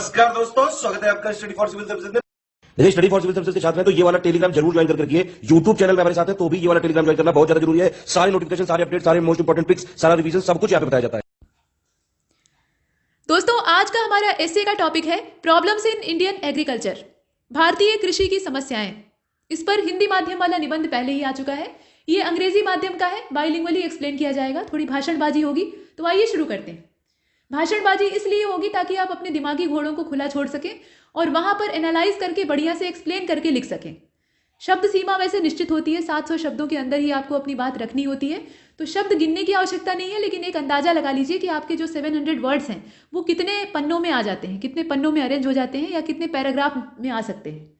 नमस्कार दोस्तों, स्वागत है आपका स्टडी फॉर सिविल सर्विसेज में। यदि स्टडी फॉर सिविल सर्विसेज के छात्र हैं तो ये वाला टेलीग्राम जरूर ज्वाइन करके रखिए। यूट्यूब चैनल में हमारे साथ है तो भी ये वाला टेलीग्राम ज्वाइन करना बहुत ज्यादा जरूरी है। सारे नोटिफिकेशन, सारे अपडेट, सारे मोस्ट इंपोर्टेंट ट्रिक्स, सारा रिवीजन सब कुछ यहाँ पे बताया जाता है। दोस्तों, आज का हमारा एस्से का टॉपिक है प्रॉब्लम्स इन इंडियन एग्रीकल्चर, भारतीय कृषि की समस्याएं। इस पर हिंदी माध्यम वाला निबंध पहले ही आ चुका है। ये अंग्रेजी माध्यम का है, बाइलिंगुअली एक्सप्लेन किया जाएगा। थोड़ी भाषणबाजी होगी, तो आइए शुरू करते हैं। भाषणबाजी इसलिए होगी ताकि आप अपने दिमागी घोड़ों को खुला छोड़ सकें और वहां पर एनालाइज करके बढ़िया से एक्सप्लेन करके लिख सकें। शब्द सीमा वैसे निश्चित होती है, 700 शब्दों के अंदर ही आपको अपनी बात रखनी होती है, तो शब्द गिनने की आवश्यकता नहीं है। लेकिन एक अंदाजा लगा लीजिए कि आपके जो 700 वर्ड्स हैं वो कितने पन्नों में आ जाते हैं, कितने पन्नों में अरेंज हो जाते हैं या कितने पैराग्राफ में आ सकते हैं,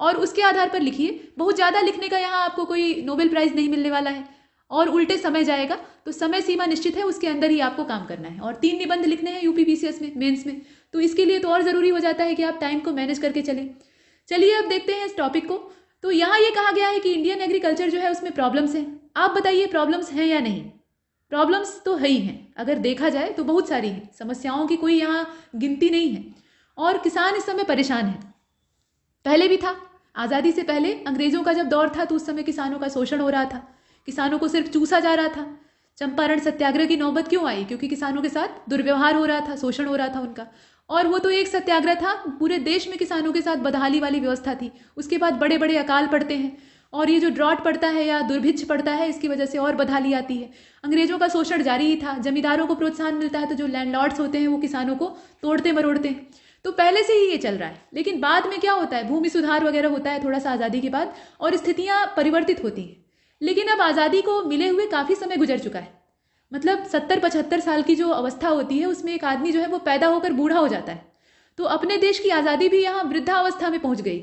और उसके आधार पर लिखिए। बहुत ज़्यादा लिखने का यहाँ आपको कोई नोबेल प्राइज़ नहीं मिलने वाला है और उल्टे समय जाएगा, तो समय सीमा निश्चित है, उसके अंदर ही आपको काम करना है। और 3 निबंध लिखने हैं यूपीपीसीएस में, मेंस में, तो इसके लिए तो और ज़रूरी हो जाता है कि आप टाइम को मैनेज करके चलें। चलिए अब देखते हैं इस टॉपिक को। तो यहाँ ये कहा गया है कि इंडियन एग्रीकल्चर जो है उसमें प्रॉब्लम्स हैं। आप बताइए प्रॉब्लम्स हैं या नहीं? प्रॉब्लम्स तो है ही हैं, अगर देखा जाए तो बहुत सारी हैं, समस्याओं की कोई यहाँ गिनती नहीं है। और किसान इस समय परेशान है, पहले भी था। आज़ादी से पहले अंग्रेज़ों का जब दौर था तो उस समय किसानों का शोषण हो रहा था, किसानों को सिर्फ चूसा जा रहा था। चंपारण सत्याग्रह की नौबत क्यों आई? क्योंकि किसानों के साथ दुर्व्यवहार हो रहा था, शोषण हो रहा था उनका। और वो तो एक सत्याग्रह था, पूरे देश में किसानों के साथ बदहाली वाली व्यवस्था थी। उसके बाद बड़े बड़े अकाल पड़ते हैं और ये जो ड्रॉट पड़ता है या दुर्भिक्ष पड़ता है, इसकी वजह से और बदहाली आती है। अंग्रेजों का शोषण जारी ही था। जमींदारों को प्रोत्साहन मिलता है तो जो लैंडलॉर्ड्स होते हैं वो किसानों को तोड़ते मरोड़ते हैं। तो पहले से ही ये चल रहा है। लेकिन बाद में क्या होता है, भूमि सुधार वगैरह होता है थोड़ा सा आज़ादी के बाद, और स्थितियाँ परिवर्तित होती हैं। लेकिन अब आज़ादी को मिले हुए काफ़ी समय गुजर चुका है। मतलब 70-75 साल की जो अवस्था होती है उसमें एक आदमी जो है वो पैदा होकर बूढ़ा हो जाता है। तो अपने देश की आज़ादी भी यहाँ वृद्धावस्था में पहुँच गई।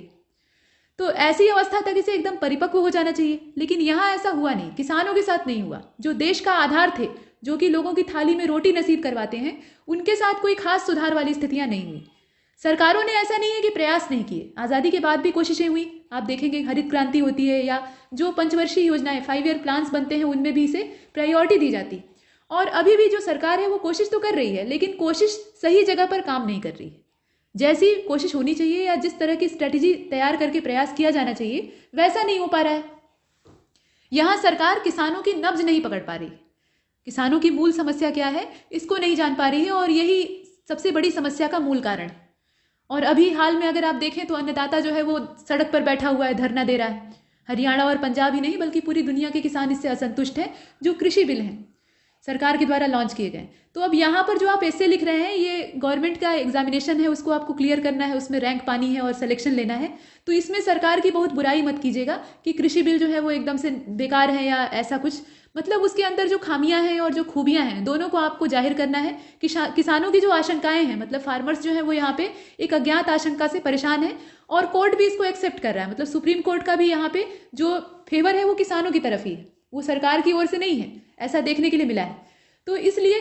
तो ऐसी अवस्था तक इसे एकदम परिपक्व हो जाना चाहिए, लेकिन यहाँ ऐसा हुआ नहीं, किसानों के साथ नहीं हुआ। जो देश का आधार थे, जो कि लोगों की थाली में रोटी नसीब करवाते हैं, उनके साथ कोई खास सुधार वाली स्थितियाँ नहीं हुई। सरकारों ने ऐसा नहीं है कि प्रयास नहीं किए, आज़ादी के बाद भी कोशिशें हुई। आप देखेंगे हरित क्रांति होती है या जो पंचवर्षीय योजनाएं 5 ईयर प्लान्स बनते हैं उनमें भी इसे प्रायोरिटी दी जाती। और अभी भी जो सरकार है वो कोशिश तो कर रही है, लेकिन कोशिश सही जगह पर काम नहीं कर रही है। जैसी कोशिश होनी चाहिए या जिस तरह की स्ट्रेटजी तैयार करके प्रयास किया जाना चाहिए वैसा नहीं हो पा रहा है। यहाँ सरकार किसानों की नब्ज नहीं पकड़ पा रही, किसानों की मूल समस्या क्या है इसको नहीं जान पा रही है, और यही सबसे बड़ी समस्या का मूल कारण है। और अभी हाल में अगर आप देखें तो अन्नदाता जो है वो सड़क पर बैठा हुआ है, धरना दे रहा है। हरियाणा और पंजाब ही नहीं बल्कि पूरी दुनिया के किसान इससे असंतुष्ट हैं, जो कृषि बिल हैं सरकार के द्वारा लॉन्च किए गए। तो अब यहाँ पर जो आप एस्से लिख रहे हैं, ये गवर्नमेंट का एग्जामिनेशन है, उसको आपको क्लियर करना है, उसमें रैंक पानी है और सिलेक्शन लेना है। तो इसमें सरकार की बहुत बुराई मत कीजिएगा कि कृषि बिल जो है वो एकदम से बेकार है या ऐसा कुछ। मतलब उसके अंदर जो खामियां हैं और जो खूबियां हैं दोनों को आपको जाहिर करना है। किसानों की जो आशंकाएं हैं, मतलब फार्मर्स जो है वो यहाँ पे एक अज्ञात आशंका से परेशान है और कोर्ट भी इसको एक्सेप्ट कर रहा है। मतलब सुप्रीम कोर्ट का भी यहाँ पे जो फेवर है वो किसानों की तरफ ही है, वो सरकार की ओर से नहीं है, ऐसा देखने के लिए मिला है। तो इसलिए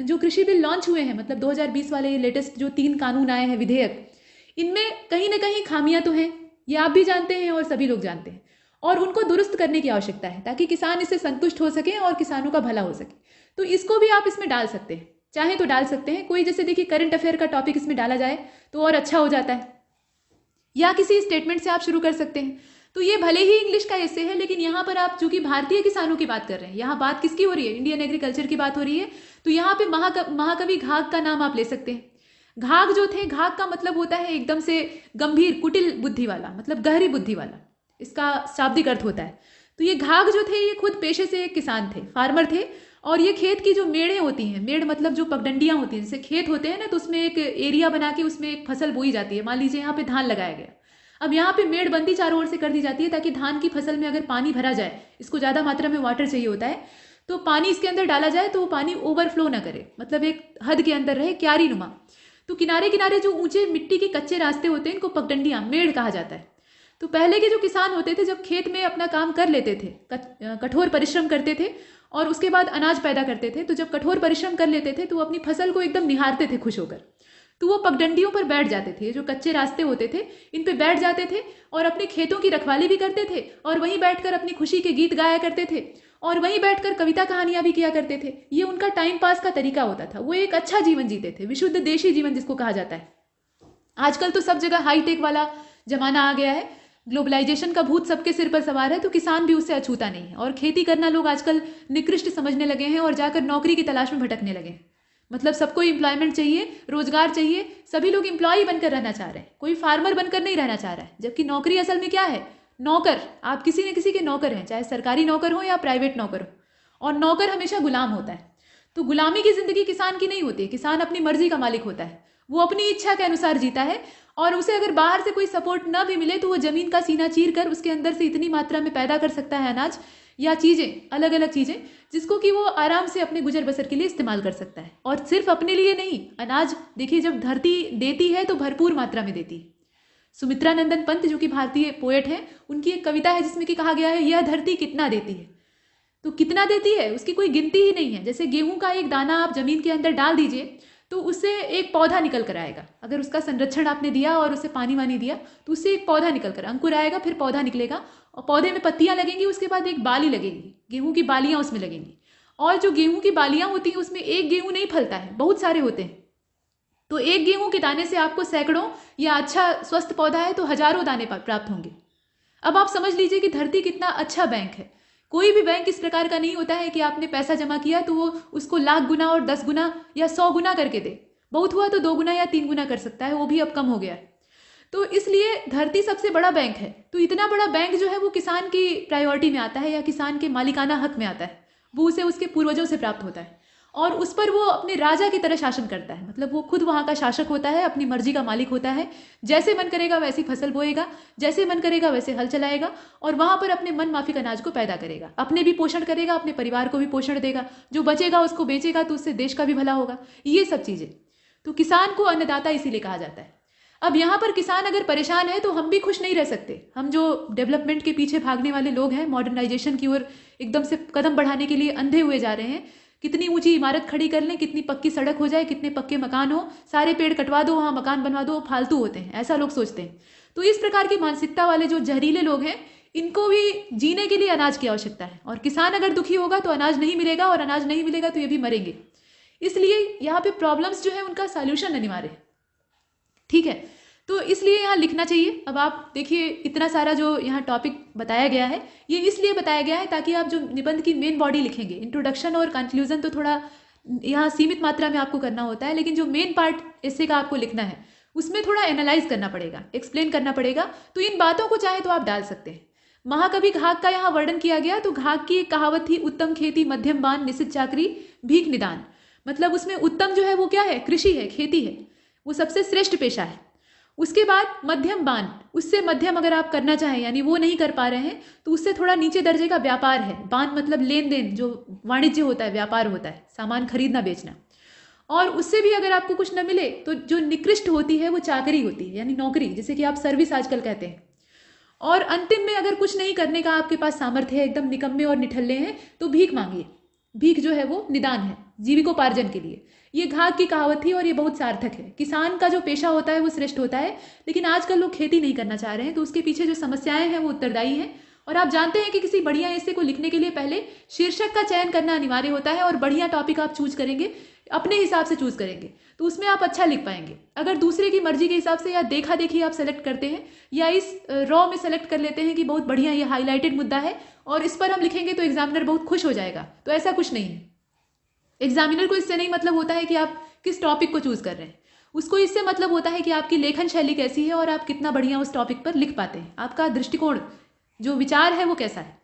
जो कृषि बिल लॉन्च हुए हैं, मतलब 2020 वाले लेटेस्ट जो 3 कानून आए हैं, विधेयक, इनमें कहीं ना कहीं खामियां तो हैं, ये आप भी जानते हैं और सभी लोग जानते हैं, और उनको दुरुस्त करने की आवश्यकता है ताकि किसान इससे संतुष्ट हो सके और किसानों का भला हो सके। तो इसको भी आप इसमें डाल सकते हैं, चाहे तो डाल सकते हैं। कोई जैसे देखिए करंट अफेयर का टॉपिक इसमें डाला जाए तो और अच्छा हो जाता है, या किसी स्टेटमेंट से आप शुरू कर सकते हैं। तो ये भले ही इंग्लिश का एस्से है, लेकिन यहाँ पर आप चूंकि भारतीय किसानों की बात कर रहे हैं, यहाँ बात किसकी हो रही है, इंडियन एग्रीकल्चर की बात हो रही है, तो यहाँ पे महाकवि घाघ का नाम आप ले सकते हैं। घाघ जो थे, घाघ का मतलब होता है एकदम से गंभीर, कुटिल बुद्धि वाला, मतलब गहरी बुद्धि वाला, इसका शाब्दिक अर्थ होता है। तो ये घाघ जो थे ये खुद पेशे से एक किसान थे, फार्मर थे, और ये खेत की जो मेड़ें होती हैं, मेड़ मतलब जो पगडंडियाँ होती हैं, जैसे खेत होते हैं ना, तो उसमें एक एरिया बना के उसमें एक फसल बोई जाती है। मान लीजिए यहाँ पे धान लगाया गया, अब यहाँ पे मेड़बंदी चारों ओर से कर दी जाती है ताकि धान की फसल में अगर पानी भरा जाए, इसको ज़्यादा मात्रा में वाटर चाहिए होता है, तो पानी इसके अंदर डाला जाए तो वो पानी ओवरफ्लो ना करे, मतलब एक हद के अंदर रहे, क्यारी नुमा। तो किनारे किनारे जो ऊंचे मिट्टी के कच्चे रास्ते होते हैं इनको पगडंडियाँ, मेड़ कहा जाता है। तो पहले के जो किसान होते थे जब खेत में अपना काम कर लेते थे, कठोर परिश्रम करते थे और उसके बाद अनाज पैदा करते थे, तो जब कठोर परिश्रम कर लेते थे तो वो अपनी फसल को एकदम निहारते थे खुश होकर। तो वो पगडंडियों पर बैठ जाते थे, जो कच्चे रास्ते होते थे इन पे बैठ जाते थे और अपने खेतों की रखवाली भी करते थे, और वहीं बैठकर अपनी खुशी के गीत गाया करते थे, और वहीं बैठकर कविता कहानियां भी किया करते थे। ये उनका टाइम पास का तरीका होता था। वो एक अच्छा जीवन जीते थे, विशुद्ध देशी जीवन जिसको कहा जाता है। आजकल तो सब जगह हाईटेक वाला जमाना आ गया है, ग्लोबलाइजेशन का भूत सबके सिर पर सवार है, तो किसान भी उससे अछूता नहीं है। और खेती करना लोग आजकल निकृष्ट समझने लगे हैं और जाकर नौकरी की तलाश में भटकने लगे हैं। मतलब सबको एम्प्लॉयमेंट चाहिए, रोजगार चाहिए, सभी लोग एम्प्लॉय बनकर रहना चाह रहे हैं, कोई फार्मर बनकर नहीं रहना चाह रहा है। जबकि नौकरी असल में क्या है? नौकर। आप किसी न किसी के नौकर हैं, चाहे सरकारी नौकर हो या प्राइवेट नौकर हो, और नौकर हमेशा गुलाम होता है। तो गुलामी की जिंदगी किसान की नहीं होती। किसान अपनी मर्जी का मालिक होता है, वो अपनी इच्छा के अनुसार जीता है, और उसे अगर बाहर से कोई सपोर्ट न भी मिले तो वो जमीन का सीना चीर कर उसके अंदर से इतनी मात्रा में पैदा कर सकता है अनाज या चीजें, अलग अलग चीजें, जिसको कि वो आराम से अपने गुजर बसर के लिए इस्तेमाल कर सकता है। और सिर्फ अपने लिए नहीं, अनाज देखिए जब धरती देती है तो भरपूर मात्रा में देती है। सुमित्रा नंदन पंत जो कि भारतीय पोएट हैं, उनकी एक कविता है जिसमें कि कहा गया है, यह धरती कितना देती है। तो कितना देती है उसकी कोई गिनती ही नहीं है। जैसे गेहूं का एक दाना आप जमीन के अंदर डाल दीजिए तो उससे एक पौधा निकल कर आएगा। अगर उसका संरक्षण आपने दिया और उसे पानी वानी दिया तो उससे एक पौधा निकल कर, अंकुर आएगा, फिर पौधा निकलेगा और पौधे में पत्तियां लगेंगी, उसके बाद एक बाली लगेगी, गेहूं की बालियां उसमें लगेंगी। और जो गेहूं की बालियां होती हैं उसमें एक गेहूं नहीं फलता है, बहुत सारे होते हैं। तो एक गेहूं के दाने से आपको सैकड़ों, या अच्छा स्वस्थ पौधा है तो हजारों दाने प्राप्त होंगे। अब आप समझ लीजिए कि धरती कितना अच्छा बैंक है। कोई भी बैंक इस प्रकार का नहीं होता है कि आपने पैसा जमा किया तो वो उसको लाख गुना और 10 गुना या 100 गुना करके दे। बहुत हुआ तो 2 गुना या 3 गुना कर सकता है, वो भी अब कम हो गया है। तो इसलिए धरती सबसे बड़ा बैंक है। तो इतना बड़ा बैंक जो है वो किसान की प्रायोरिटी में आता है या किसान के मालिकाना हक में आता है। वो उसे उसके पूर्वजों से प्राप्त होता है और उस पर वो अपने राजा की तरह शासन करता है। मतलब वो खुद वहाँ का शासक होता है, अपनी मर्जी का मालिक होता है। जैसे मन करेगा वैसी फसल बोएगा, जैसे मन करेगा वैसे हल चलाएगा और वहाँ पर अपने मन माफिक अनाज को पैदा करेगा, अपने भी पोषण करेगा, अपने परिवार को भी पोषण देगा, जो बचेगा उसको बेचेगा तो उससे देश का भी भला होगा। ये सब चीज़ें। तो किसान को अन्नदाता इसीलिए कहा जाता है। अब यहाँ पर किसान अगर परेशान है तो हम भी खुश नहीं रह सकते। हम जो डेवलपमेंट के पीछे भागने वाले लोग हैं, मॉडर्नाइजेशन की ओर एकदम से कदम बढ़ाने के लिए अंधे हुए जा रहे हैं। कितनी ऊंची इमारत खड़ी कर लें, कितनी पक्की सड़क हो जाए, कितने पक्के मकान हो, सारे पेड़ कटवा दो, वहाँ मकान बनवा दो, फालतू होते हैं, ऐसा लोग सोचते हैं। तो इस प्रकार की मानसिकता वाले जो जहरीले लोग हैं, इनको भी जीने के लिए अनाज की आवश्यकता है। और किसान अगर दुखी होगा तो अनाज नहीं मिलेगा, और अनाज नहीं मिलेगा तो ये भी मरेंगे। इसलिए यहाँ पे प्रॉब्लम्स जो है उनका सॉल्यूशन अनिवार्य है। ठीक है, तो इसलिए यहाँ लिखना चाहिए। अब आप देखिए इतना सारा जो यहाँ टॉपिक बताया गया है, ये इसलिए बताया गया है ताकि आप जो निबंध की मेन बॉडी लिखेंगे, इंट्रोडक्शन और कंक्लूजन तो थोड़ा यहाँ सीमित मात्रा में आपको करना होता है, लेकिन जो मेन पार्ट एस्से का आपको लिखना है उसमें थोड़ा एनालाइज करना पड़ेगा, एक्सप्लेन करना पड़ेगा। तो इन बातों को चाहे तो आप डाल सकते हैं। महाकवि घाघ का यहाँ वर्णन किया गया, तो घाघ की एक कहावत थी, उत्तम खेती मध्यम बान निशित चाकरी भीख निदान। मतलब उसमें उत्तम जो है वो क्या है? कृषि है, खेती है, वो सबसे श्रेष्ठ पेशा है। उसके बाद मध्यम बान, उससे मध्यम अगर आप करना चाहें, यानी वो नहीं कर पा रहे हैं, तो उससे थोड़ा नीचे दर्जे का व्यापार है। बान मतलब लेन देन, जो वाणिज्य होता है, व्यापार होता है, सामान खरीदना बेचना। और उससे भी अगर आपको कुछ न मिले तो जो निकृष्ट होती है वो चाकरी होती है, यानी नौकरी, जिसे कि आप सर्विस आजकल कहते हैं। और अंतिम में अगर कुछ नहीं करने का आपके पास सामर्थ्य है, एकदम निकम्मे और निठल्ले हैं, तो भीख मांगिए। भीख जो है वो निदान है, जीविकोपार्जन के लिए। ये घाघ की कहावत थी और ये बहुत सार्थक है। किसान का जो पेशा होता है वो श्रेष्ठ होता है, लेकिन आजकल लोग खेती नहीं करना चाह रहे हैं, तो उसके पीछे जो समस्याएं हैं वो उत्तरदायी हैं। और आप जानते हैं कि किसी बढ़िया एस्से को लिखने के लिए पहले शीर्षक का चयन करना अनिवार्य होता है, और बढ़िया टॉपिक आप चूज करेंगे, अपने हिसाब से चूज करेंगे, तो उसमें आप अच्छा लिख पाएंगे। अगर दूसरे की मर्जी के हिसाब से या देखा देखी आप सेलेक्ट करते हैं, या इस रॉ में सेलेक्ट कर लेते हैं कि बहुत बढ़िया ये हाईलाइटेड मुद्दा है और इस पर हम लिखेंगे तो एग्जामिनर बहुत खुश हो जाएगा, तो ऐसा कुछ नहीं है। एग्जामिनर को इससे नहीं मतलब होता है कि आप किस टॉपिक को चूज कर रहे हैं, उसको इससे मतलब होता है कि आपकी लेखन शैली कैसी है और आप कितना बढ़िया उस टॉपिक पर लिख पाते हैं, आपका दृष्टिकोण, जो विचार है वो कैसा है।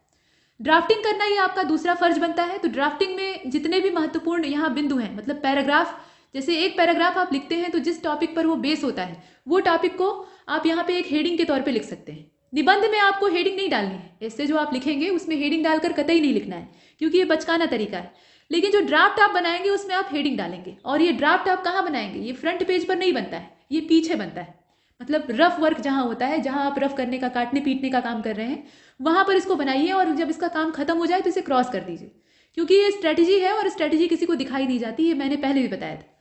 ड्राफ्टिंग करना ये आपका दूसरा फर्ज बनता है। तो ड्राफ्टिंग में जितने भी महत्वपूर्ण यहाँ बिंदु हैं, मतलब पैराग्राफ, जैसे एक पैराग्राफ आप लिखते हैं तो जिस टॉपिक पर वो बेस होता है वो टॉपिक को आप यहाँ पे एक हेडिंग के तौर पे लिख सकते हैं। निबंध में आपको हेडिंग नहीं डालनी है, इससे जो आप लिखेंगे उसमें हेडिंग डालकर कतई नहीं लिखना है, क्योंकि ये बचकाना तरीका है। लेकिन जो ड्राफ्ट आप बनाएंगे उसमें आप हेडिंग डालेंगे, और ये ड्राफ्ट आप कहाँ बनाएंगे? ये फ्रंट पेज पर नहीं बनता है, ये पीछे बनता है। मतलब रफ वर्क जहाँ होता है, जहाँ आप रफ करने का, काटने पीटने का काम कर रहे हैं, वहां पर इसको बनाइए, और जब इसका काम खत्म हो जाए तो इसे क्रॉस कर दीजिए, क्योंकि ये स्ट्रैटेजी है और स्ट्रैटेजी किसी को दिखाई नहीं जाती, ये मैंने पहले भी बताया था।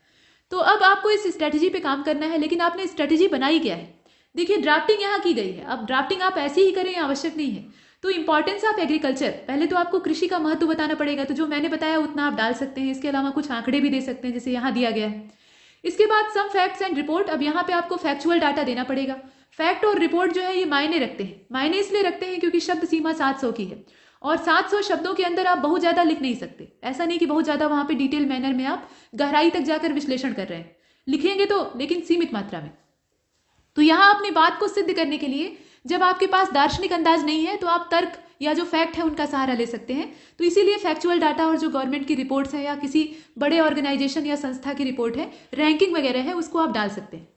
तो अब आपको इस स्ट्रैटेजी पे काम करना है, लेकिन आपने स्ट्रैटेजी बनाई क्या है? देखिए ड्राफ्टिंग यहाँ की गई है। अब ड्राफ्टिंग आप ऐसे ही करें, आवश्यक नहीं है। तो इंपॉर्टेंस ऑफ एग्रीकल्चर, पहले तो आपको कृषि का महत्व बताना पड़ेगा, तो जो मैंने बताया उतना आप डाल सकते हैं। इसके अलावा कुछ आंकड़े भी दे सकते हैं, जैसे यहाँ दिया गया है। इसके बाद सम फैक्ट्स एंड रिपोर्ट। अब यहाँ पे आपको फैक्चुअल डाटा देना पड़ेगा। फैक्ट और रिपोर्ट जो है ये मायने रखते हैं। मायने इसलिए रखते हैं क्योंकि शब्द सीमा 700 की है और 700 शब्दों के अंदर आप बहुत ज़्यादा लिख नहीं सकते। ऐसा नहीं कि बहुत ज़्यादा वहाँ पे डिटेल मैनर में आप गहराई तक जाकर विश्लेषण कर रहे हैं, लिखेंगे तो लेकिन सीमित मात्रा में। तो यहाँ अपनी बात को सिद्ध करने के लिए जब आपके पास दार्शनिक अंदाज नहीं है तो आप तर्क या जो फैक्ट है उनका सहारा ले सकते हैं। तो इसीलिए फैक्चुअल डाटा और जो गवर्नमेंट की रिपोर्ट्स हैं या किसी बड़े ऑर्गेनाइजेशन या संस्था की रिपोर्ट है, रैंकिंग वगैरह है, उसको आप डाल सकते हैं।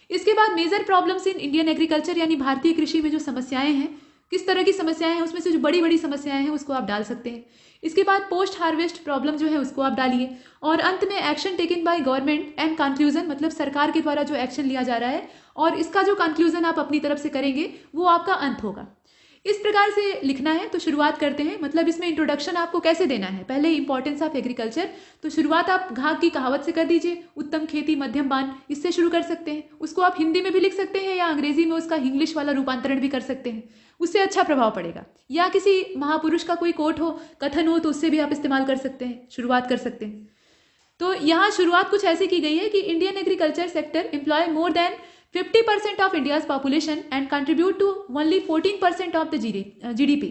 इसके बाद major problems in Indian agriculture यानी भारतीय कृषि में जो समस्याएं हैं, किस तरह की समस्याएं हैं, उसमें से जो बड़ी बड़ी समस्याएं हैं उसको आप डाल सकते हैं। इसके बाद पोस्ट हार्वेस्ट प्रॉब्लम जो है उसको आप डालिए और अंत में action taken by government and conclusion, मतलब सरकार के द्वारा जो एक्शन लिया जा रहा है और इसका जो कंक्लूजन आप अपनी तरफ से करेंगे वो आपका अंत होगा। इस प्रकार से लिखना है। तो शुरुआत करते हैं। मतलब इसमें इंट्रोडक्शन आपको कैसे देना है, पहले इंपॉर्टेंस ऑफ एग्रीकल्चर। तो शुरुआत आप घाघ की कहावत से कर दीजिए, उत्तम खेती मध्यम बान, इससे शुरू कर सकते हैं। उसको आप हिंदी में भी लिख सकते हैं या अंग्रेजी में उसका इंग्लिश वाला रूपांतरण भी कर सकते हैं, उससे अच्छा प्रभाव पड़ेगा। या किसी महापुरुष का कोई कोट हो, कथन हो, तो उससे भी आप इस्तेमाल कर सकते हैं, शुरुआत कर सकते हैं। तो यहाँ शुरुआत कुछ ऐसी की गई है कि Indian agriculture sector employ more than 50% of India's population and contribute to only 14% of the GDP।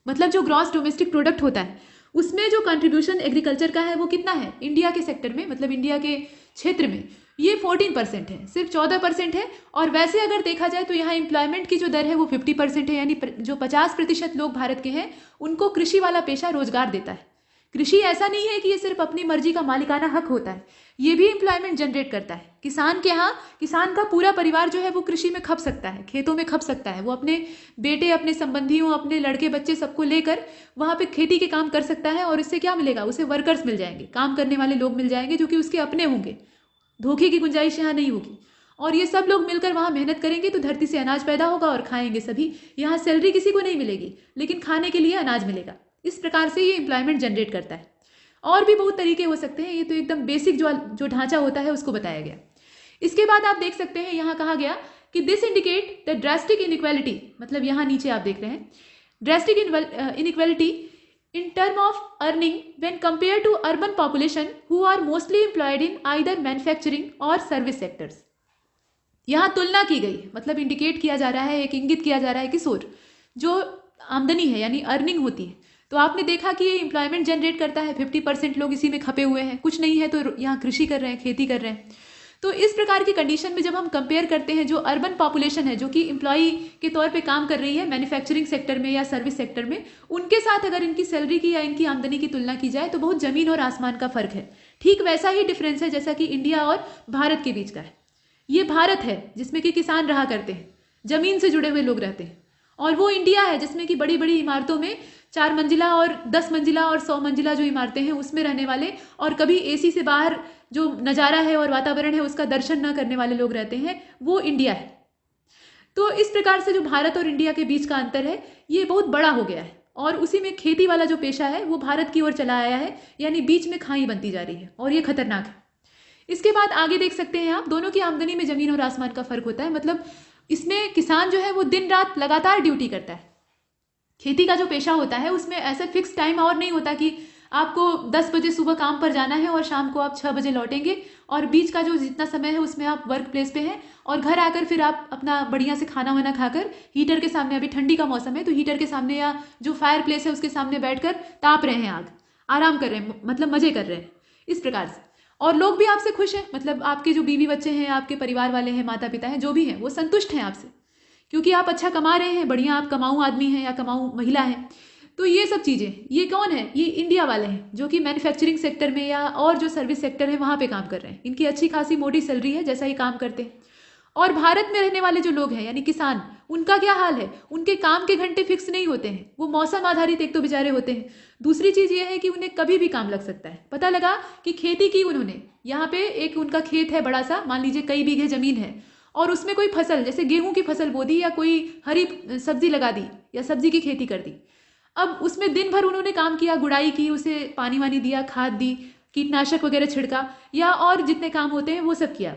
मतलब जो ग्रॉस डोमेस्टिक प्रोडक्ट होता है उसमें जो कंट्रीब्यूशन एग्रीकल्चर का है वो कितना है इंडिया के सेक्टर में, मतलब इंडिया के क्षेत्र में, ये 14% है, सिर्फ 14% है। और वैसे अगर देखा जाए तो यहाँ एम्प्लॉयमेंट की जो दर है वो 50% है, यानी जो 50% लोग भारत के हैं उनको कृषि वाला पेशा रोजगार देता है। कृषि ऐसा नहीं है कि ये सिर्फ अपनी मर्जी का मालिकाना हक होता है, ये भी एम्प्लॉयमेंट जनरेट करता है। किसान के यहाँ किसान का पूरा परिवार जो है वो कृषि में खप सकता है, खेतों में खप सकता है। वो अपने बेटे, अपने संबंधियों, अपने लड़के बच्चे सबको लेकर वहाँ पे खेती के काम कर सकता है और इससे क्या मिलेगा, उसे वर्कर्स मिल जाएंगे, काम करने वाले लोग मिल जाएंगे जो कि उसके अपने होंगे। धोखे की गुंजाइश यहाँ नहीं होगी और ये सब लोग मिलकर वहाँ मेहनत करेंगे तो धरती से अनाज पैदा होगा और खाएंगे सभी। यहाँ सैलरी किसी को नहीं मिलेगी लेकिन खाने के लिए अनाज मिलेगा। इस प्रकार से ये एम्प्लॉयमेंट जनरेट करता है। और भी बहुत तरीके हो सकते हैं, ये तो एकदम बेसिक जो ढांचा होता है उसको बताया गया। इसके बाद आप देख सकते हैं यहाँ कहा गया कि this indicate the drastic inequality, मतलब यहाँ नीचे आप देख रहे हैं drastic inequality in term of earning when compared to urban population who are mostly employed in either manufacturing or service sectors। यहाँ तुलना की गई, मतलब इंडिकेट किया जा रहा है, एक इंगित किया जा रहा है किस ओर, जो आमदनी है यानी अर्निंग होती है। तो आपने देखा कि ये एम्प्लॉयमेंट जनरेट करता है, 50% लोग इसी में खपे हुए हैं, कुछ नहीं है तो यहाँ कृषि कर रहे हैं, खेती कर रहे हैं। तो इस प्रकार की कंडीशन में जब हम कंपेयर करते हैं जो अर्बन पॉपुलेशन है जो कि एम्प्लॉई के तौर पे काम कर रही है मैन्युफैक्चरिंग सेक्टर में या सर्विस सेक्टर में, उनके साथ अगर इनकी सैलरी की या इनकी आमदनी की तुलना की जाए तो बहुत जमीन और आसमान का फर्क है। ठीक वैसा ही डिफरेंस है जैसा कि इंडिया और भारत के बीच का है। ये भारत है जिसमें कि किसान रहा करते हैं, जमीन से जुड़े हुए लोग रहते हैं, और वो इंडिया है जिसमें कि बड़ी बड़ी इमारतों में 4 मंजिला और 10 मंजिला और 100 मंजिला जो इमारतें हैं उसमें रहने वाले और कभी एसी से बाहर जो नज़ारा है और वातावरण है उसका दर्शन न करने वाले लोग रहते हैं, वो इंडिया है। तो इस प्रकार से जो भारत और इंडिया के बीच का अंतर है ये बहुत बड़ा हो गया है और उसी में खेती वाला जो पेशा है वो भारत की ओर चला आया है, यानी बीच में खाई बनती जा रही है और ये खतरनाक है। इसके बाद आगे देख सकते हैं आप, दोनों की आमदनी में जमीन और आसमान का फर्क होता है। मतलब इसमें किसान जो है वो दिन रात लगातार ड्यूटी करता है। खेती का जो पेशा होता है उसमें ऐसा फिक्स टाइम और नहीं होता कि आपको 10 बजे सुबह काम पर जाना है और शाम को आप 6 बजे लौटेंगे और बीच का जो जितना समय है उसमें आप वर्क प्लेस पे हैं और घर आकर फिर आप अपना बढ़िया से खाना वाना खाकर हीटर के सामने, अभी ठंडी का मौसम है तो हीटर के सामने या जो फायर प्लेस है उसके सामने बैठकर ताप रहे हैं आग, आराम कर रहे हैं, मतलब मजे कर रहे हैं इस प्रकार से। और लोग भी आपसे खुश हैं, मतलब आपके जो बीवी बच्चे हैं, आपके परिवार वाले हैं, माता पिता हैं, जो भी हैं वो संतुष्ट हैं आपसे क्योंकि आप अच्छा कमा रहे हैं, बढ़िया आप कमाऊ आदमी हैं या कमाऊ महिला हैं। तो ये सब चीज़ें, ये कौन है, ये इंडिया वाले हैं जो कि मैन्युफैक्चरिंग सेक्टर में या और जो सर्विस सेक्टर है वहाँ पे काम कर रहे हैं। इनकी अच्छी खासी मोटी सैलरी है जैसा ही काम करते हैं। और भारत में रहने वाले जो लोग हैं यानी किसान, उनका क्या हाल है, उनके काम के घंटे फिक्स नहीं होते हैं, वो मौसम आधारित एक तो बेचारे होते हैं। दूसरी चीज़ ये है कि उन्हें कभी भी काम लग सकता है। पता लगा कि खेती की उन्होंने, यहाँ पे एक उनका खेत है बड़ा सा, मान लीजिए कई बीघे जमीन है और उसमें कोई फसल जैसे गेहूं की फसल बो दी या कोई हरी सब्जी लगा दी या सब्जी की खेती कर दी। अब उसमें दिन भर उन्होंने काम किया, गुड़ाई की, उसे पानी वानी दिया, खाद दी, कीटनाशक वगैरह छिड़का या और जितने काम होते हैं वो सब किया।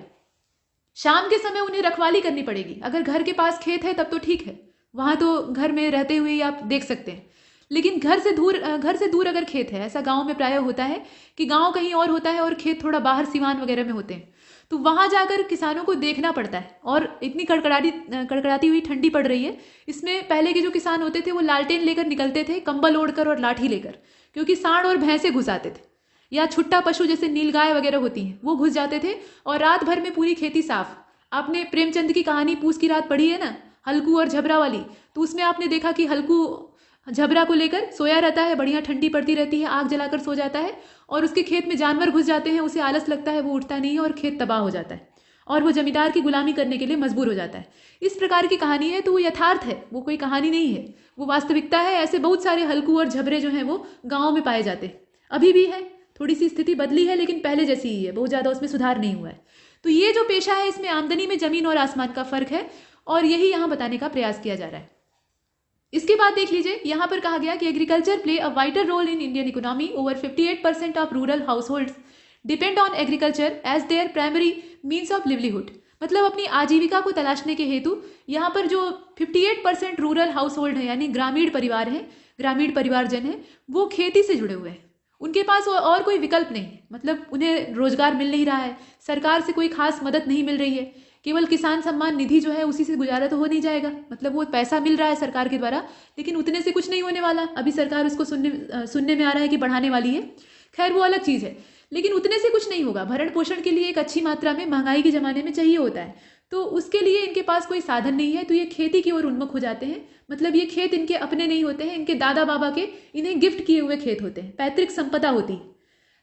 शाम के समय उन्हें रखवाली करनी पड़ेगी। अगर घर के पास खेत है तब तो ठीक है, वहाँ तो घर में रहते हुए ही आप देख सकते हैं। लेकिन घर से दूर अगर खेत है, ऐसा गाँव में प्रायः होता है कि गाँव कहीं और होता है और खेत थोड़ा बाहर सिवान वगैरह में होते हैं, तो वहाँ जाकर किसानों को देखना पड़ता है। और इतनी कड़कड़ाती हुई ठंडी पड़ रही है, इसमें पहले के जो किसान होते थे वो लालटेन लेकर निकलते थे, कंबल ओढ़कर और लाठी लेकर, क्योंकि सांड और भैंसे घुस आते थे, या छुट्टा पशु जैसे नीलगाय वगैरह होती हैं वो घुस जाते थे, और रात भर में पूरी खेती साफ। आपने प्रेमचंद की कहानी पूस की रात पढ़ी है ना, हल्कू और झबरा वाली, तो उसमें आपने देखा कि हल्कू झबरा को लेकर सोया रहता है, बढ़िया ठंडी पड़ती रहती है, आग जलाकर सो जाता है, और उसके खेत में जानवर घुस जाते हैं, उसे आलस लगता है, वो उठता नहीं है और खेत तबाह हो जाता है, और वो जमींदार की गुलामी करने के लिए मजबूर हो जाता है। इस प्रकार की कहानी है, तो वो यथार्थ है, वो कोई कहानी नहीं है, वो वास्तविकता है। ऐसे बहुत सारे हल्कू और झबरे जो हैं वो गाँव में पाए जाते हैं, अभी भी है। थोड़ी सी स्थिति बदली है, लेकिन पहले जैसी ही है, बहुत ज़्यादा उसमें सुधार नहीं हुआ है। तो ये जो पेशा है, इसमें आमदनी में जमीन और आसमान का फर्क है, और यही यहाँ बताने का प्रयास किया जा रहा है। इसके बाद देख लीजिए, यहाँ पर कहा गया कि agriculture play a vital role in Indian economy. Over 58% of rural households depend on agriculture as their primary means of livelihood. मतलब अपनी आजीविका को तलाशने के हेतु यहाँ पर जो 58% रूरल हाउस होल्ड है, यानी ग्रामीण परिवार हैं, ग्रामीण परिवारजन हैं, वो खेती से जुड़े हुए हैं। उनके पास और कोई विकल्प नहीं है, मतलब उन्हें रोजगार मिल नहीं रहा है, सरकार से कोई खास मदद नहीं मिल रही है, केवल किसान सम्मान निधि जो है उसी से गुजारा तो हो नहीं जाएगा। मतलब वो पैसा मिल रहा है सरकार के द्वारा, लेकिन उतने से कुछ नहीं होने वाला। अभी सरकार उसको सुनने में आ रहा है कि बढ़ाने वाली है, खैर वो अलग चीज़ है, लेकिन उतने से कुछ नहीं होगा। भरण पोषण के लिए एक अच्छी मात्रा में महंगाई के ज़माने में चाहिए होता है, तो उसके लिए इनके पास कोई साधन नहीं है, तो ये खेती की ओर उन्मुख हो जाते हैं। मतलब ये खेत इनके अपने नहीं होते हैं, इनके दादा बाबा के इन्हें गिफ्ट किए हुए खेत होते हैं, पैतृक संपदा होती है।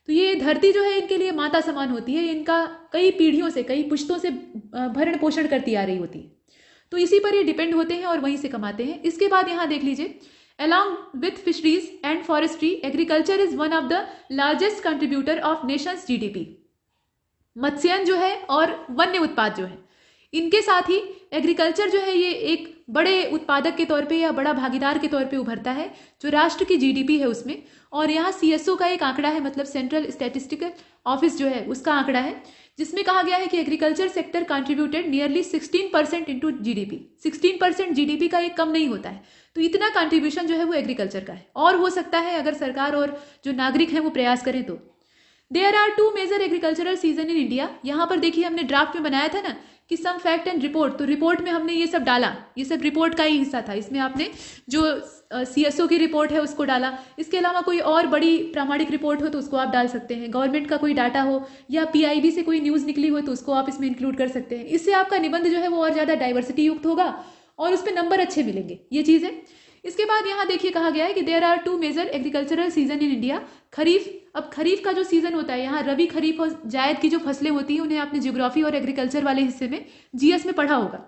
तो ये धरती जो है इनके लिए माता समान होती है, इनका कई पीढ़ियों से, कई पुश्तों से भरण पोषण करती आ रही होती है, तो इसी पर ये डिपेंड होते हैं और वहीं से कमाते हैं। इसके बाद यहाँ देख लीजिए, along with fisheries and forestry, agriculture is one of the largest contributor of nations GDP. मत्स्यन जो है और वन्य उत्पाद जो है, इनके साथ ही एग्रीकल्चर जो है ये एक बड़े उत्पादक के तौर पे या बड़ा भागीदार के तौर पे उभरता है, जो राष्ट्र की जीडीपी है उसमें। और यहाँ सीएसओ का एक आंकड़ा है, मतलब सेंट्रल स्टैटिस्टिकल ऑफिस जो है उसका आंकड़ा है, जिसमें कहा गया है कि agriculture sector contributed nearly 16% into GDP. 16% GDP का एक कम नहीं होता है, तो इतना कंट्रीब्यूशन जो है वो एग्रीकल्चर का है, और हो सकता है अगर सरकार और जो नागरिक हैं वो प्रयास करें तो। There are 2 major agricultural season in India. यहाँ पर देखिए, हमने ड्राफ्ट में बनाया था ना कि सम फैक्ट एंड रिपोर्ट, तो रिपोर्ट में हमने ये सब डाला, ये सब रिपोर्ट का ही हिस्सा था। इसमें आपने जो सीएसओ की रिपोर्ट है उसको डाला, इसके अलावा कोई और बड़ी प्रामाणिक रिपोर्ट हो तो उसको आप डाल सकते हैं, गवर्नमेंट का कोई डाटा हो या पीआईबी से कोई न्यूज़ निकली हो तो उसको आप इसमें इंक्लूड कर सकते हैं। इससे आपका निबंध जो है वो और ज़्यादा डाइवर्सिटी युक्त होगा और उस पर नंबर अच्छे मिलेंगे, ये चीज़ है। इसके बाद यहाँ देखिए कहा गया है कि there are 2 major agricultural season in India. Kharif, अब खरीफ का जो सीजन होता है, यहाँ रबी, खरीफ और जायद की जो फसलें होती हैं उन्हें आपने ज्योग्राफी और एग्रीकल्चर वाले हिस्से में जीएस में पढ़ा होगा,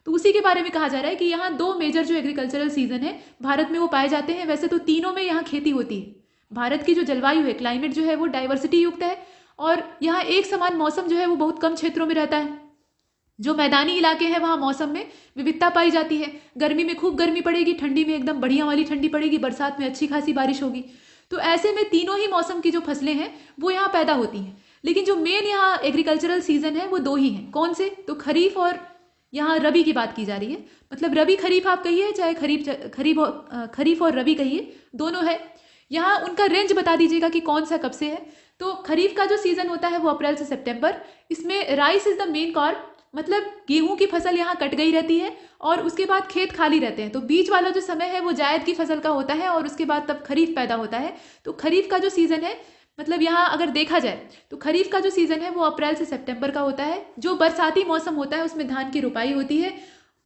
तो उसी के बारे में कहा जा रहा है कि यहाँ 2 मेजर जो एग्रीकल्चरल सीजन है भारत में वो पाए जाते हैं। वैसे तो तीनों में यहाँ खेती होती है। भारत की जो जलवायु है, क्लाइमेट जो है वो डाइवर्सिटी युक्त है, और यहाँ एक समान मौसम जो है वो बहुत कम क्षेत्रों में रहता है। जो मैदानी इलाके हैं वहाँ मौसम में विविधता पाई जाती है। गर्मी में खूब गर्मी पड़ेगी, ठंडी में एकदम बढ़िया वाली ठंडी पड़ेगी, बरसात में अच्छी खासी बारिश होगी। तो ऐसे में तीनों ही मौसम की जो फसलें हैं वो यहाँ पैदा होती हैं। लेकिन जो मेन यहाँ एग्रीकल्चरल सीजन है वो 2 ही हैं। कौन से? तो खरीफ और यहाँ रबी की बात की जा रही है। मतलब रबी खरीफ आप कहिए, चाहे खरीफ और रबी कहिए, दोनों है। यहाँ उनका रेंज बता दीजिएगा कि कौन सा कब से है। तो खरीफ का जो सीजन होता है वो अप्रैल से सितंबर। इसमें rice is the main crop, मतलब गेहूं की फसल यहाँ कट गई रहती है और उसके बाद खेत खाली रहते हैं। तो बीच वाला जो समय है वो जायद की फसल का होता है और उसके बाद तब खरीफ पैदा होता है। तो खरीफ का जो सीजन है, मतलब यहाँ अगर देखा जाए तो खरीफ का जो सीजन है वो अप्रैल से सितंबर का होता है। जो बरसाती मौसम होता है उसमें धान की रुपाई होती है,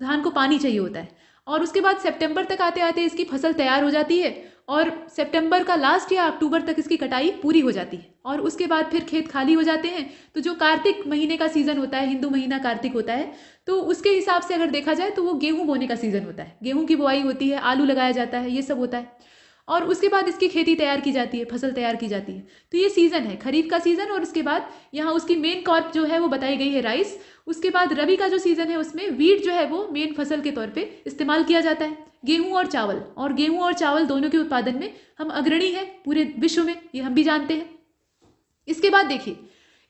धान को पानी चाहिए होता है, और उसके बाद सितंबर तक आते आते इसकी फसल तैयार हो जाती है और सितंबर का लास्ट या अक्टूबर तक इसकी कटाई पूरी हो जाती है और उसके बाद फिर खेत खाली हो जाते हैं। तो जो कार्तिक महीने का सीजन होता है, हिंदू महीना कार्तिक होता है, तो उसके हिसाब से अगर देखा जाए तो वो गेहूं बोने का सीजन होता है। गेहूं की बुआई होती है, आलू लगाया जाता है, ये सब होता है और उसके बाद इसकी खेती तैयार की जाती है, फसल तैयार की जाती है। तो ये सीजन है खरीफ का सीजन। और उसके बाद यहाँ उसकी मेन क्रॉप जो है वो बताई गई है राइस। उसके बाद रबी का जो सीजन है उसमें वीट जो है वो मेन फसल के तौर पे इस्तेमाल किया जाता है। गेहूं और चावल, और गेहूं और चावल दोनों के उत्पादन में हम अग्रणी है पूरे विश्व में, ये हम भी जानते हैं। इसके बाद देखिए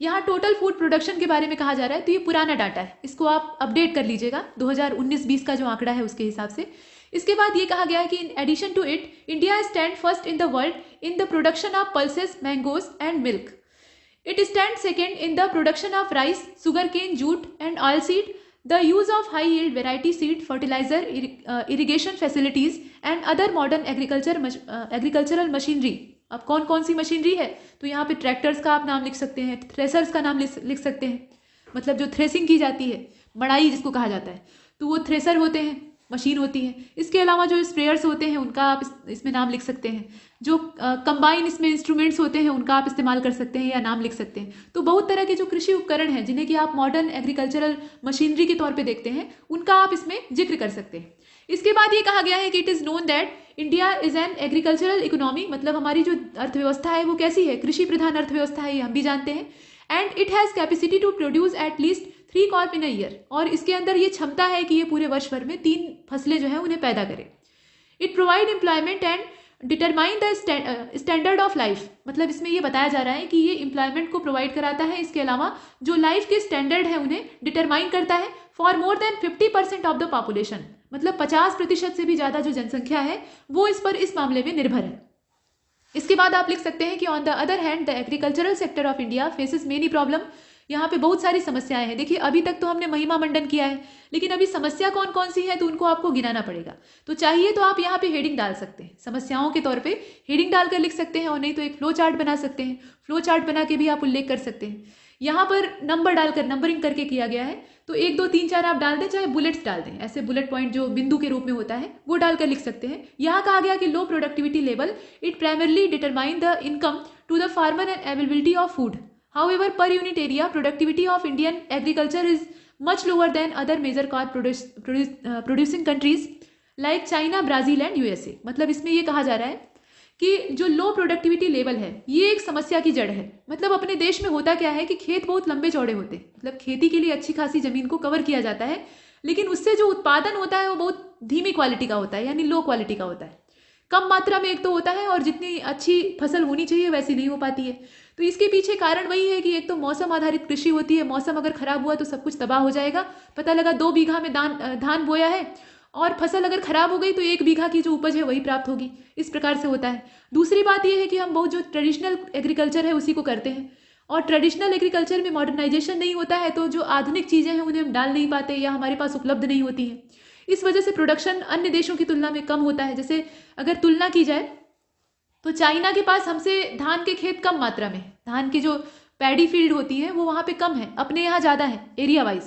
यहाँ टोटल फूड प्रोडक्शन के बारे में कहा जा रहा है। तो ये पुराना डाटा है, इसको आप अपडेट कर लीजिएगा 2019-20 का जो आंकड़ा है उसके हिसाब से। इसके बाद ये कहा गया है कि in addition to it India stand first in the world in the production of pulses, mangoes and milk. It stands second in the production of rice, sugarcane, jute, and oilseed. The use of high-yield variety seed, fertilizer, irrigation facilities, and other modern agricultural machinery. अब कौन कौन सी machinery है, तो यहाँ पे tractors का आप नाम लिख सकते हैं, थ्रेसर्स का नाम लिख सकते हैं, मतलब जो थ्रेसिंग की जाती है, मड़ाई जिसको कहा जाता है, तो वो थ्रेसर होते हैं, मशीन होती है। इसके अलावा जो स्प्रेयर्स होते हैं उनका आप इसमें नाम लिख सकते हैं। जो कंबाइन इसमें इंस्ट्रूमेंट्स होते हैं उनका आप इस्तेमाल कर सकते हैं या नाम लिख सकते हैं। तो बहुत तरह के जो कृषि उपकरण हैं जिन्हें कि आप मॉडर्न एग्रीकल्चरल मशीनरी के तौर पे देखते हैं, उनका आप इसमें जिक्र कर सकते हैं। इसके बाद ये कहा गया है कि it is known that India is an agricultural economy, मतलब हमारी जो अर्थव्यवस्था है वो कैसी है, कृषि प्रधान अर्थव्यवस्था है, ये हम भी जानते हैं। And it has capacity to produce at least 3 crop in a year, और इसके अंदर ये क्षमता है कि ये पूरे वर्ष भर में 3 फसलें जो है उन्हें पैदा करें। It provide employment and determine the standard of life, मतलब इसमें ये बताया जा रहा है कि ये एम्प्लॉयमेंट को प्रोवाइड कराता है, इसके अलावा जो लाइफ के स्टैंडर्ड है उन्हें डिटरमाइन करता है for more than 50% of the population, मतलब 50% से भी ज़्यादा जो जनसंख्या है वो इस पर इस मामले में निर्भर है। इसके बाद आप लिख सकते हैं कि on the other hand the agricultural sector of India faces many problem. यहाँ पे बहुत सारी समस्याएं हैं। देखिए अभी तक तो हमने महिमा मंडन किया है, लेकिन अभी समस्या कौन कौन सी है तो उनको आपको गिनाना पड़ेगा। तो चाहिए तो आप यहाँ पे हेडिंग डाल सकते हैं, समस्याओं के तौर पे हेडिंग डालकर लिख सकते हैं, और नहीं तो एक फ्लो चार्ट बना सकते हैं, फ्लो चार्ट बना के भी आप उल्लेख कर सकते हैं। यहाँ पर नंबर डालकर नंबरिंग करके किया गया है, तो 1 2 3 4 आप डाल दें, चाहे बुलेट्स डाल दें, ऐसे बुलेट पॉइंट जो बिंदु के रूप में होता है वो डालकर लिख सकते हैं। यहाँ कहा गया कि low productivity level it primarily determine the income to the farmer and availability of food. However, per unit area, productivity of Indian agriculture is much lower than other major crop producing countries like China, Brazil and USA। मतलब इसमें ये कहा जा रहा है कि जो लो productivity level है ये एक समस्या की जड़ है। मतलब अपने देश में होता क्या है कि खेत बहुत लंबे चौड़े होते हैं, मतलब खेती के लिए अच्छी खासी जमीन को कवर किया जाता है, लेकिन उससे जो उत्पादन होता है वो बहुत धीमी क्वालिटी का होता है, यानी लो क्वालिटी का होता है, कम मात्रा में एक तो होता है, और जितनी अच्छी फसल होनी चाहिए वैसी नहीं हो पाती है। तो इसके पीछे कारण वही है कि एक तो मौसम आधारित कृषि होती है, मौसम अगर खराब हुआ तो सब कुछ तबाह हो जाएगा। पता लगा 2 बीघा में धान बोया है और फसल अगर खराब हो गई तो 1 बीघा की जो उपज है वही प्राप्त होगी, इस प्रकार से होता है। दूसरी बात यह है कि हम बहुत जो ट्रेडिशनल एग्रीकल्चर है उसी को करते हैं, और ट्रेडिशनल एग्रीकल्चर में मॉडर्नाइजेशन नहीं होता है, तो जो आधुनिक चीज़ें हैं उन्हें हम डाल नहीं पाते या हमारे पास उपलब्ध नहीं होती हैं। इस वजह से प्रोडक्शन अन्य देशों की तुलना में कम होता है। जैसे अगर तुलना की जाए तो चाइना के पास हमसे धान के खेत कम मात्रा में, धान की जो पैडी फील्ड होती है वो वहाँ पे कम है, अपने यहाँ ज़्यादा है एरिया वाइज,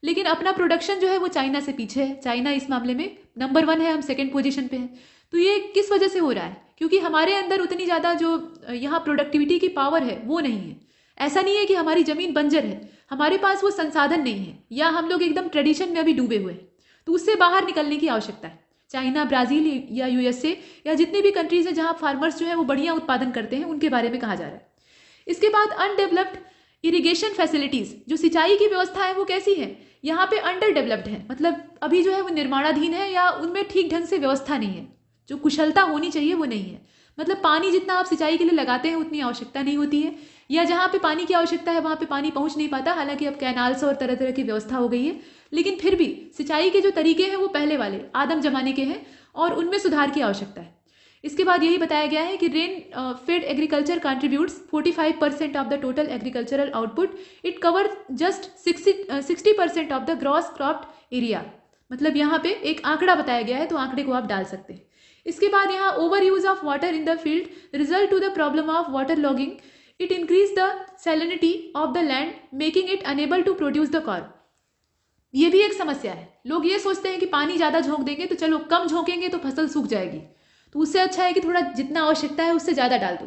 लेकिन अपना प्रोडक्शन जो है वो चाइना से पीछे है। चाइना इस मामले में नंबर 1 है, हम 2nd पोजीशन पे हैं। तो ये किस वजह से हो रहा है? क्योंकि हमारे अंदर उतनी ज़्यादा जो यहाँ प्रोडक्टिविटी की पावर है वो नहीं है। ऐसा नहीं है कि हमारी ज़मीन बंजर है, हमारे पास वो संसाधन नहीं है, या हम लोग एकदम ट्रेडिशन में अभी डूबे हुए हैं। तो उससे बाहर निकलने की आवश्यकता है। चाइना, ब्राज़ील या यूएसए या जितनी भी कंट्रीज हैं जहाँ फार्मर्स जो है वो बढ़िया उत्पादन करते हैं, उनके बारे में कहा जा रहा है। इसके बाद अनडेवलप्ड इरिगेशन फैसिलिटीज़, जो सिंचाई की व्यवस्था है वो कैसी है? यहाँ पे अंडर डेवलप्ड है, मतलब अभी जो है वो निर्माणाधीन है या उनमें ठीक ढंग से व्यवस्था नहीं है, जो कुशलता होनी चाहिए वो नहीं है। मतलब पानी जितना आप सिंचाई के लिए लगाते हैं उतनी आवश्यकता नहीं होती है, या जहाँ पे पानी की आवश्यकता है वहाँ पे पानी पहुँच नहीं पाता। हालांकि अब कैनाल्स और तरह तरह की व्यवस्था हो गई है, लेकिन फिर भी सिंचाई के जो तरीके हैं वो पहले वाले आदम जमाने के हैं और उनमें सुधार की आवश्यकता है। इसके बाद यही बताया गया है कि rain fade agriculture contributes 45% of the total agricultural output, it cover just 60% of the gross cropped area. मतलब यहाँ पे एक आंकड़ा बताया गया है, तो आंकड़े को आप डाल सकते हैं। इसके बाद यहाँ over use of water in the field result to the problem of water logging, it increase the salinity of the land making it unable to produce the crop. ये भी एक समस्या है। लोग ये सोचते हैं कि पानी ज़्यादा झोंक देंगे तो चलो, कम झोंकेंगे तो फसल सूख जाएगी, तो उससे अच्छा है कि थोड़ा जितना आवश्यकता है उससे ज़्यादा डाल दो,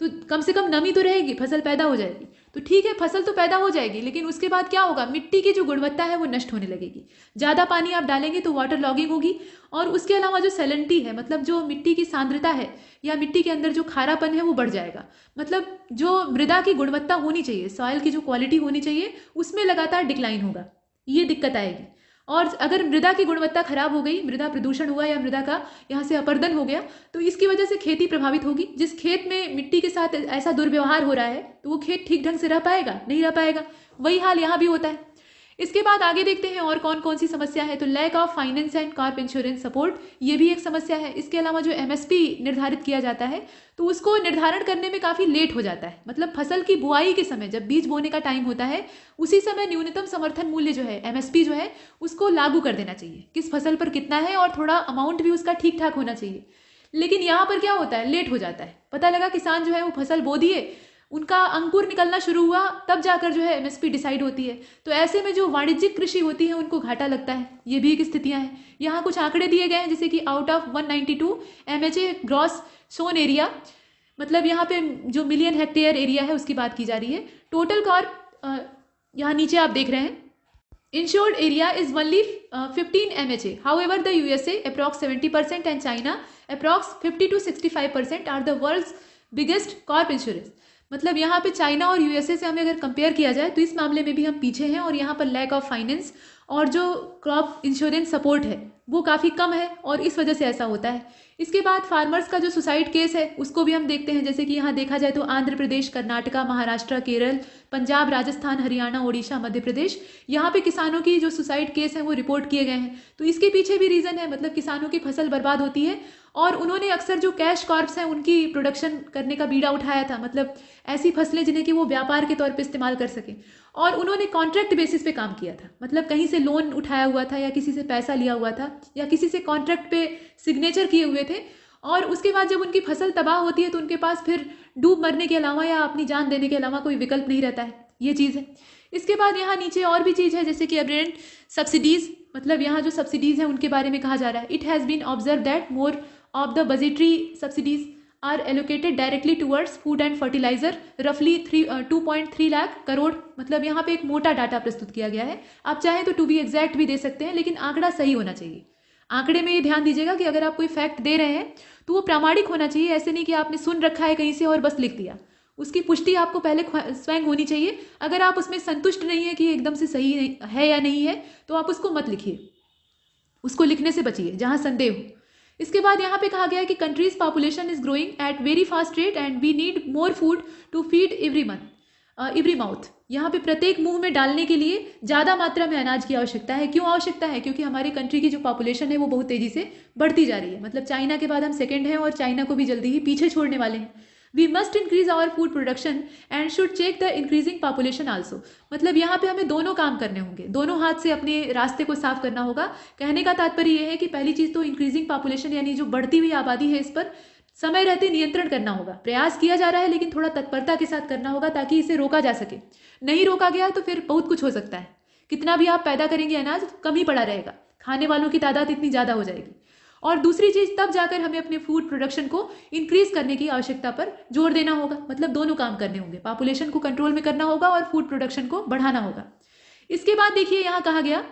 तो कम से कम नमी तो रहेगी, फसल पैदा हो जाएगी। तो ठीक है, फसल तो पैदा हो जाएगी, लेकिन उसके बाद क्या होगा? मिट्टी की जो गुणवत्ता है वो नष्ट होने लगेगी। ज़्यादा पानी आप डालेंगे तो वाटर लॉगिंग होगी, और उसके अलावा जो सैलिनिटी है, मतलब जो मिट्टी की सांद्रता है या मिट्टी के अंदर जो खारापन है वो बढ़ जाएगा। मतलब जो मृदा की गुणवत्ता होनी चाहिए, सॉइल की जो क्वालिटी होनी चाहिए, उसमें लगातार डिक्लाइन होगा, ये दिक्कत आएगी। और अगर मृदा की गुणवत्ता खराब हो गई, मृदा प्रदूषण हुआ या मृदा का यहाँ से अपरदन हो गया, तो इसकी वजह से खेती प्रभावित होगी। जिस खेत में मिट्टी के साथ ऐसा दुर्व्यवहार हो रहा है तो वो खेत ठीक ढंग से रह पाएगा? नहीं रह पाएगा। वही हाल यहाँ भी होता है। इसके बाद आगे देखते हैं और कौन कौन सी समस्या है। तो lack of finance and crop insurance support, ये भी एक समस्या है। इसके अलावा जो एमएसपी निर्धारित किया जाता है तो उसको निर्धारण करने में काफ़ी लेट हो जाता है। मतलब फसल की बुआई के समय, जब बीज बोने का टाइम होता है, उसी समय न्यूनतम समर्थन मूल्य जो है, एमएसपी जो है, उसको लागू कर देना चाहिए। किस फसल पर कितना है और थोड़ा अमाउंट भी उसका ठीक ठाक होना चाहिए। लेकिन यहाँ पर क्या होता है, लेट हो जाता है। पता लगा किसान जो है वो फसल बो दिए, उनका अंकुर निकलना शुरू हुआ, तब जाकर जो है एमएसपी डिसाइड होती है। तो ऐसे में जो वाणिज्यिक कृषि होती है उनको घाटा लगता है। ये भी एक स्थितियां हैं। यहाँ कुछ आंकड़े दिए गए हैं, जैसे कि out of 192 MHA gross sown area, मतलब यहाँ पे जो मिलियन हेक्टेयर एरिया है उसकी बात की जा रही है। टोटल क्रॉप यहाँ नीचे आप देख रहे हैं, insured area is only 15 MHA. However, the USA approx 70% and China approx 50 to 65% are the world's biggest crop insurance. मतलब यहाँ पे चाइना और यूएसए से हमें अगर कंपेयर किया जाए तो इस मामले में भी हम पीछे हैं। और यहाँ पर लैक ऑफ फाइनेंस और जो क्रॉप इंश्योरेंस सपोर्ट है वो काफ़ी कम है और इस वजह से ऐसा होता है। इसके बाद फार्मर्स का जो सुसाइड केस है उसको भी हम देखते हैं। जैसे कि यहाँ देखा जाए तो आंध्र प्रदेश, कर्नाटका, महाराष्ट्र, केरल, पंजाब, राजस्थान, हरियाणा, ओडिशा, मध्य प्रदेश, यहाँ पे किसानों की जो सुसाइड केस हैं वो रिपोर्ट किए गए हैं। तो इसके पीछे भी रीज़न है, मतलब किसानों की फसल बर्बाद होती है और उन्होंने अक्सर जो कैश क्रॉप्स हैं उनकी प्रोडक्शन करने का बीड़ा उठाया था। मतलब ऐसी फसलें जिन्हें कि वो व्यापार के तौर पे इस्तेमाल कर सकें, और उन्होंने कॉन्ट्रैक्ट बेसिस पे काम किया था। मतलब कहीं से लोन उठाया हुआ था या किसी से पैसा लिया हुआ था या किसी से कॉन्ट्रैक्ट पे सिग्नेचर किए हुए थे, और उसके बाद जब उनकी फसल तबाह होती है तो उनके पास फिर डूब मरने के अलावा या अपनी जान देने के अलावा कोई विकल्प नहीं रहता है। ये चीज़ है। इसके बाद यहाँ नीचे और भी चीज़ है, जैसे कि अब्रेंट सब्सिडीज़, मतलब यहाँ जो सब्सिडीज़ हैं उनके बारे में कहा जा रहा है। It has been observe that more of the budgetary subsidies are allocated directly towards food and fertilizer, roughly 2.3 lakh crore. मतलब यहाँ पे एक मोटा डाटा प्रस्तुत किया गया है। आप चाहें तो टू बी एग्जैक्ट भी दे सकते हैं, लेकिन आंकड़ा सही होना चाहिए। आंकड़े में ये ध्यान दीजिएगा कि अगर आप कोई फैक्ट दे रहे हैं तो वो प्रामाणिक होना चाहिए। ऐसे नहीं कि आपने सुन रखा है कहीं से और बस लिख दिया। उसकी पुष्टि आपको पहले स्वयं होनी चाहिए। अगर आप उसमें संतुष्ट नहीं है कि एकदम से सही है या नहीं है तो आप उसको मत लिखिए, उसको लिखने से बचिए जहाँ संदेह हो। इसके बाद यहाँ पे कहा गया है कि country's population is growing at very fast rate and we need more food to feed every mouth. यहाँ पे प्रत्येक मुंह में डालने के लिए ज़्यादा मात्रा में अनाज की आवश्यकता है। क्यों आवश्यकता है? क्योंकि हमारी कंट्री की जो पॉपुलेशन है वो बहुत तेज़ी से बढ़ती जा रही है। मतलब चाइना के बाद हम सेकेंड हैं और चाइना को भी जल्दी ही पीछे छोड़ने वाले हैं। We must increase our food production and should check the increasing population also. मतलब यहाँ पे हमें दोनों काम करने होंगे, दोनों हाथ से अपने रास्ते को साफ करना होगा। कहने का तात्पर्य यह है कि पहली चीज़ तो इंक्रीजिंग पॉपुलेशन यानी जो बढ़ती हुई आबादी है इस पर समय रहते नियंत्रण करना होगा। प्रयास किया जा रहा है लेकिन थोड़ा तत्परता के साथ करना होगा ताकि इसे रोका जा सके। नहीं रोका गया तो फिर बहुत कुछ हो सकता है। कितना भी आप पैदा करेंगे अनाज कम ही पड़ा रहेगा, खाने वालों की तादाद इतनी ज़्यादा हो जाएगी। और दूसरी चीज़, तब जाकर हमें अपने फूड प्रोडक्शन को इंक्रीज करने की आवश्यकता पर जोर देना होगा। मतलब दोनों काम करने होंगे, पॉपुलेशन को कंट्रोल में करना होगा और फूड प्रोडक्शन को बढ़ाना होगा। इसके बाद देखिए यहाँ कहा गया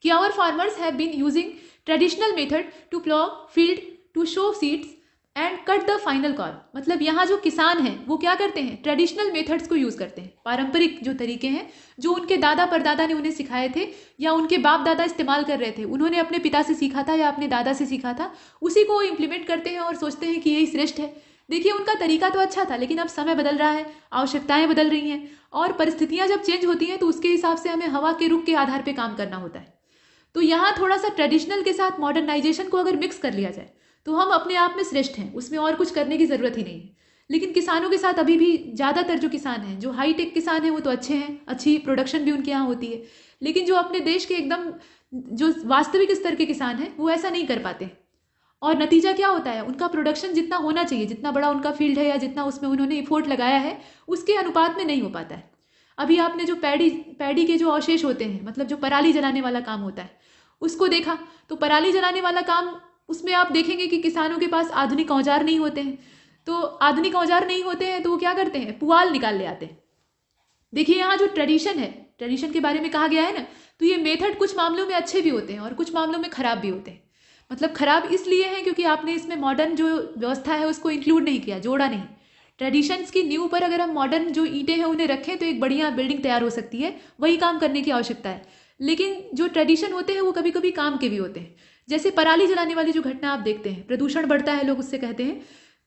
कि our farmers have been using traditional method to plough field to sow seeds and cut the final crop. मतलब यहाँ जो किसान हैं वो क्या करते हैं? ट्रेडिशनल मेथड्स को यूज़ करते हैं। पारंपरिक जो तरीके हैं जो उनके दादा परदादा ने उन्हें सिखाए थे या उनके बाप दादा इस्तेमाल कर रहे थे, उन्होंने अपने पिता से सीखा था या अपने दादा से सीखा था, उसी को इम्प्लीमेंट करते हैं और सोचते हैं कि यही श्रेष्ठ है। देखिए उनका तरीका तो अच्छा था, लेकिन अब समय बदल रहा है, आवश्यकताएं बदल रही हैं और परिस्थितियां जब चेंज होती हैं तो उसके हिसाब से हमें हवा के रुख के आधार पर काम करना होता है। तो यहाँ थोड़ा सा ट्रेडिशनल के साथ मॉडर्नाइजेशन को अगर मिक्स कर लिया जाए तो हम अपने आप में श्रेष्ठ हैं, उसमें और कुछ करने की ज़रूरत ही नहीं है। लेकिन किसानों के साथ अभी भी ज़्यादातर जो किसान हैं, जो हाई टेक किसान हैं, वो तो अच्छे हैं, अच्छी प्रोडक्शन भी उनके यहाँ होती है। लेकिन जो अपने देश के एकदम जो वास्तविक स्तर के किसान हैं वो ऐसा नहीं कर पाते। और नतीजा क्या होता है? उनका प्रोडक्शन जितना होना चाहिए, जितना बड़ा उनका फील्ड है या जितना उसमें उन्होंने इफोर्ट लगाया है, उसके अनुपात में नहीं हो पाता है। अभी आपने जो पैडी के जो अवशेष होते हैं, मतलब जो पराली जलाने वाला काम होता है, उसको देखा तो पराली जलाने वाला काम, उसमें आप देखेंगे कि किसानों के पास आधुनिक औजार नहीं होते हैं। तो आधुनिक औजार नहीं होते हैं तो वो क्या करते हैं? पुआल निकाल ले आते हैं। देखिए यहाँ जो ट्रेडिशन है, ट्रेडिशन के बारे में कहा गया है ना, तो ये मेथड कुछ मामलों में अच्छे भी होते हैं और कुछ मामलों में खराब भी होते हैं। मतलब खराब इसलिए है क्योंकि आपने इसमें मॉडर्न जो व्यवस्था है उसको इंक्लूड नहीं किया, जोड़ा नहीं। ट्रेडिशंस की नींव पर अगर हम मॉडर्न जो ईंटें हैं उन्हें रखें तो एक बढ़िया बिल्डिंग तैयार हो सकती है, वही काम करने की आवश्यकता है। लेकिन जो ट्रेडिशन होते हैं वो कभी कभी काम के भी होते हैं। जैसे पराली जलाने वाली जो घटना आप देखते हैं, प्रदूषण बढ़ता है, लोग उससे कहते हैं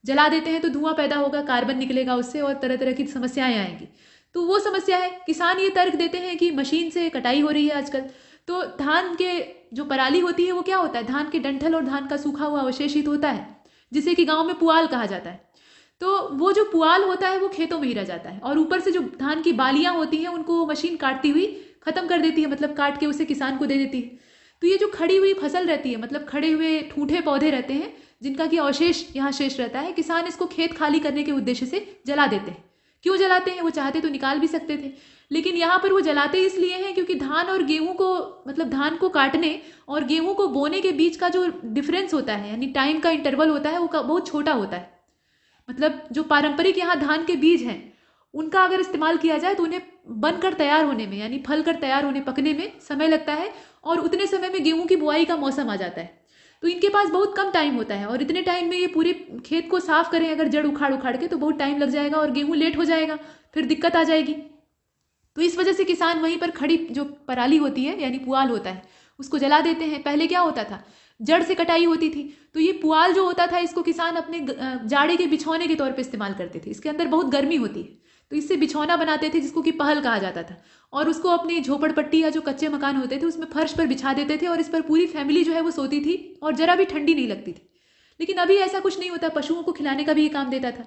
जला देते हैं तो धुआं पैदा होगा, कार्बन निकलेगा उससे और तरह तरह की समस्याएं आएंगी। तो वो समस्या है। किसान ये तर्क देते हैं कि मशीन से कटाई हो रही है आजकल, तो धान के जो पराली होती है वो क्या होता है, धान के डंठल और धान का सूखा हुआ अवशेष ही तो होता है, जिसे कि गांव में पुआल कहा जाता है। तो वो जो पुआल होता है वो खेतों में ही रह जाता है, और ऊपर से जो धान की बालियां होती हैं उनको मशीन काटती हुई खत्म कर देती है, मतलब काट के उसे किसान को दे देती है। तो ये जो खड़ी हुई फसल रहती है, मतलब खड़े हुए ठूठे पौधे रहते हैं जिनका कि अवशेष यहाँ शेष रहता है, किसान इसको खेत खाली करने के उद्देश्य से जला देते हैं। क्यों जलाते हैं, वो चाहते तो निकाल भी सकते थे, लेकिन यहाँ पर वो जलाते इसलिए हैं क्योंकि धान और गेहूं को, मतलब धान को काटने और गेहूं को बोने के बीच का जो डिफरेंस होता है, यानी टाइम का इंटरवल होता है, वो बहुत छोटा होता है। मतलब जो पारंपरिक यहाँ धान के बीज हैं उनका अगर इस्तेमाल किया जाए तो उन्हें बनकर तैयार होने में, यानी फल कर तैयार होने, पकने में समय लगता है, और उतने समय में गेहूं की बुआई का मौसम आ जाता है। तो इनके पास बहुत कम टाइम होता है, और इतने टाइम में ये पूरे खेत को साफ करें अगर जड़ उखाड़ उखाड़ के, तो बहुत टाइम लग जाएगा और गेहूं लेट हो जाएगा, फिर दिक्कत आ जाएगी। तो इस वजह से किसान वहीं पर खड़ी जो पराली होती है, यानी पुआल होता है, उसको जला देते हैं। पहले क्या होता था, जड़ से कटाई होती थी, तो ये पुआल जो होता था इसको किसान अपने जाड़े के बिछौने के तौर पे इस्तेमाल करते थे। इसके अंदर बहुत गर्मी होती है, तो इससे बिछौना बनाते थे जिसको कि पहल कहा जाता था, और उसको अपनी झोपड़पट्टी या जो कच्चे मकान होते थे उसमें फर्श पर बिछा देते थे, और इस पर पूरी फैमिली जो है वो सोती थी और जरा भी ठंडी नहीं लगती थी। लेकिन अभी ऐसा कुछ नहीं होता, पशुओं को खिलाने का भी ये काम देता था।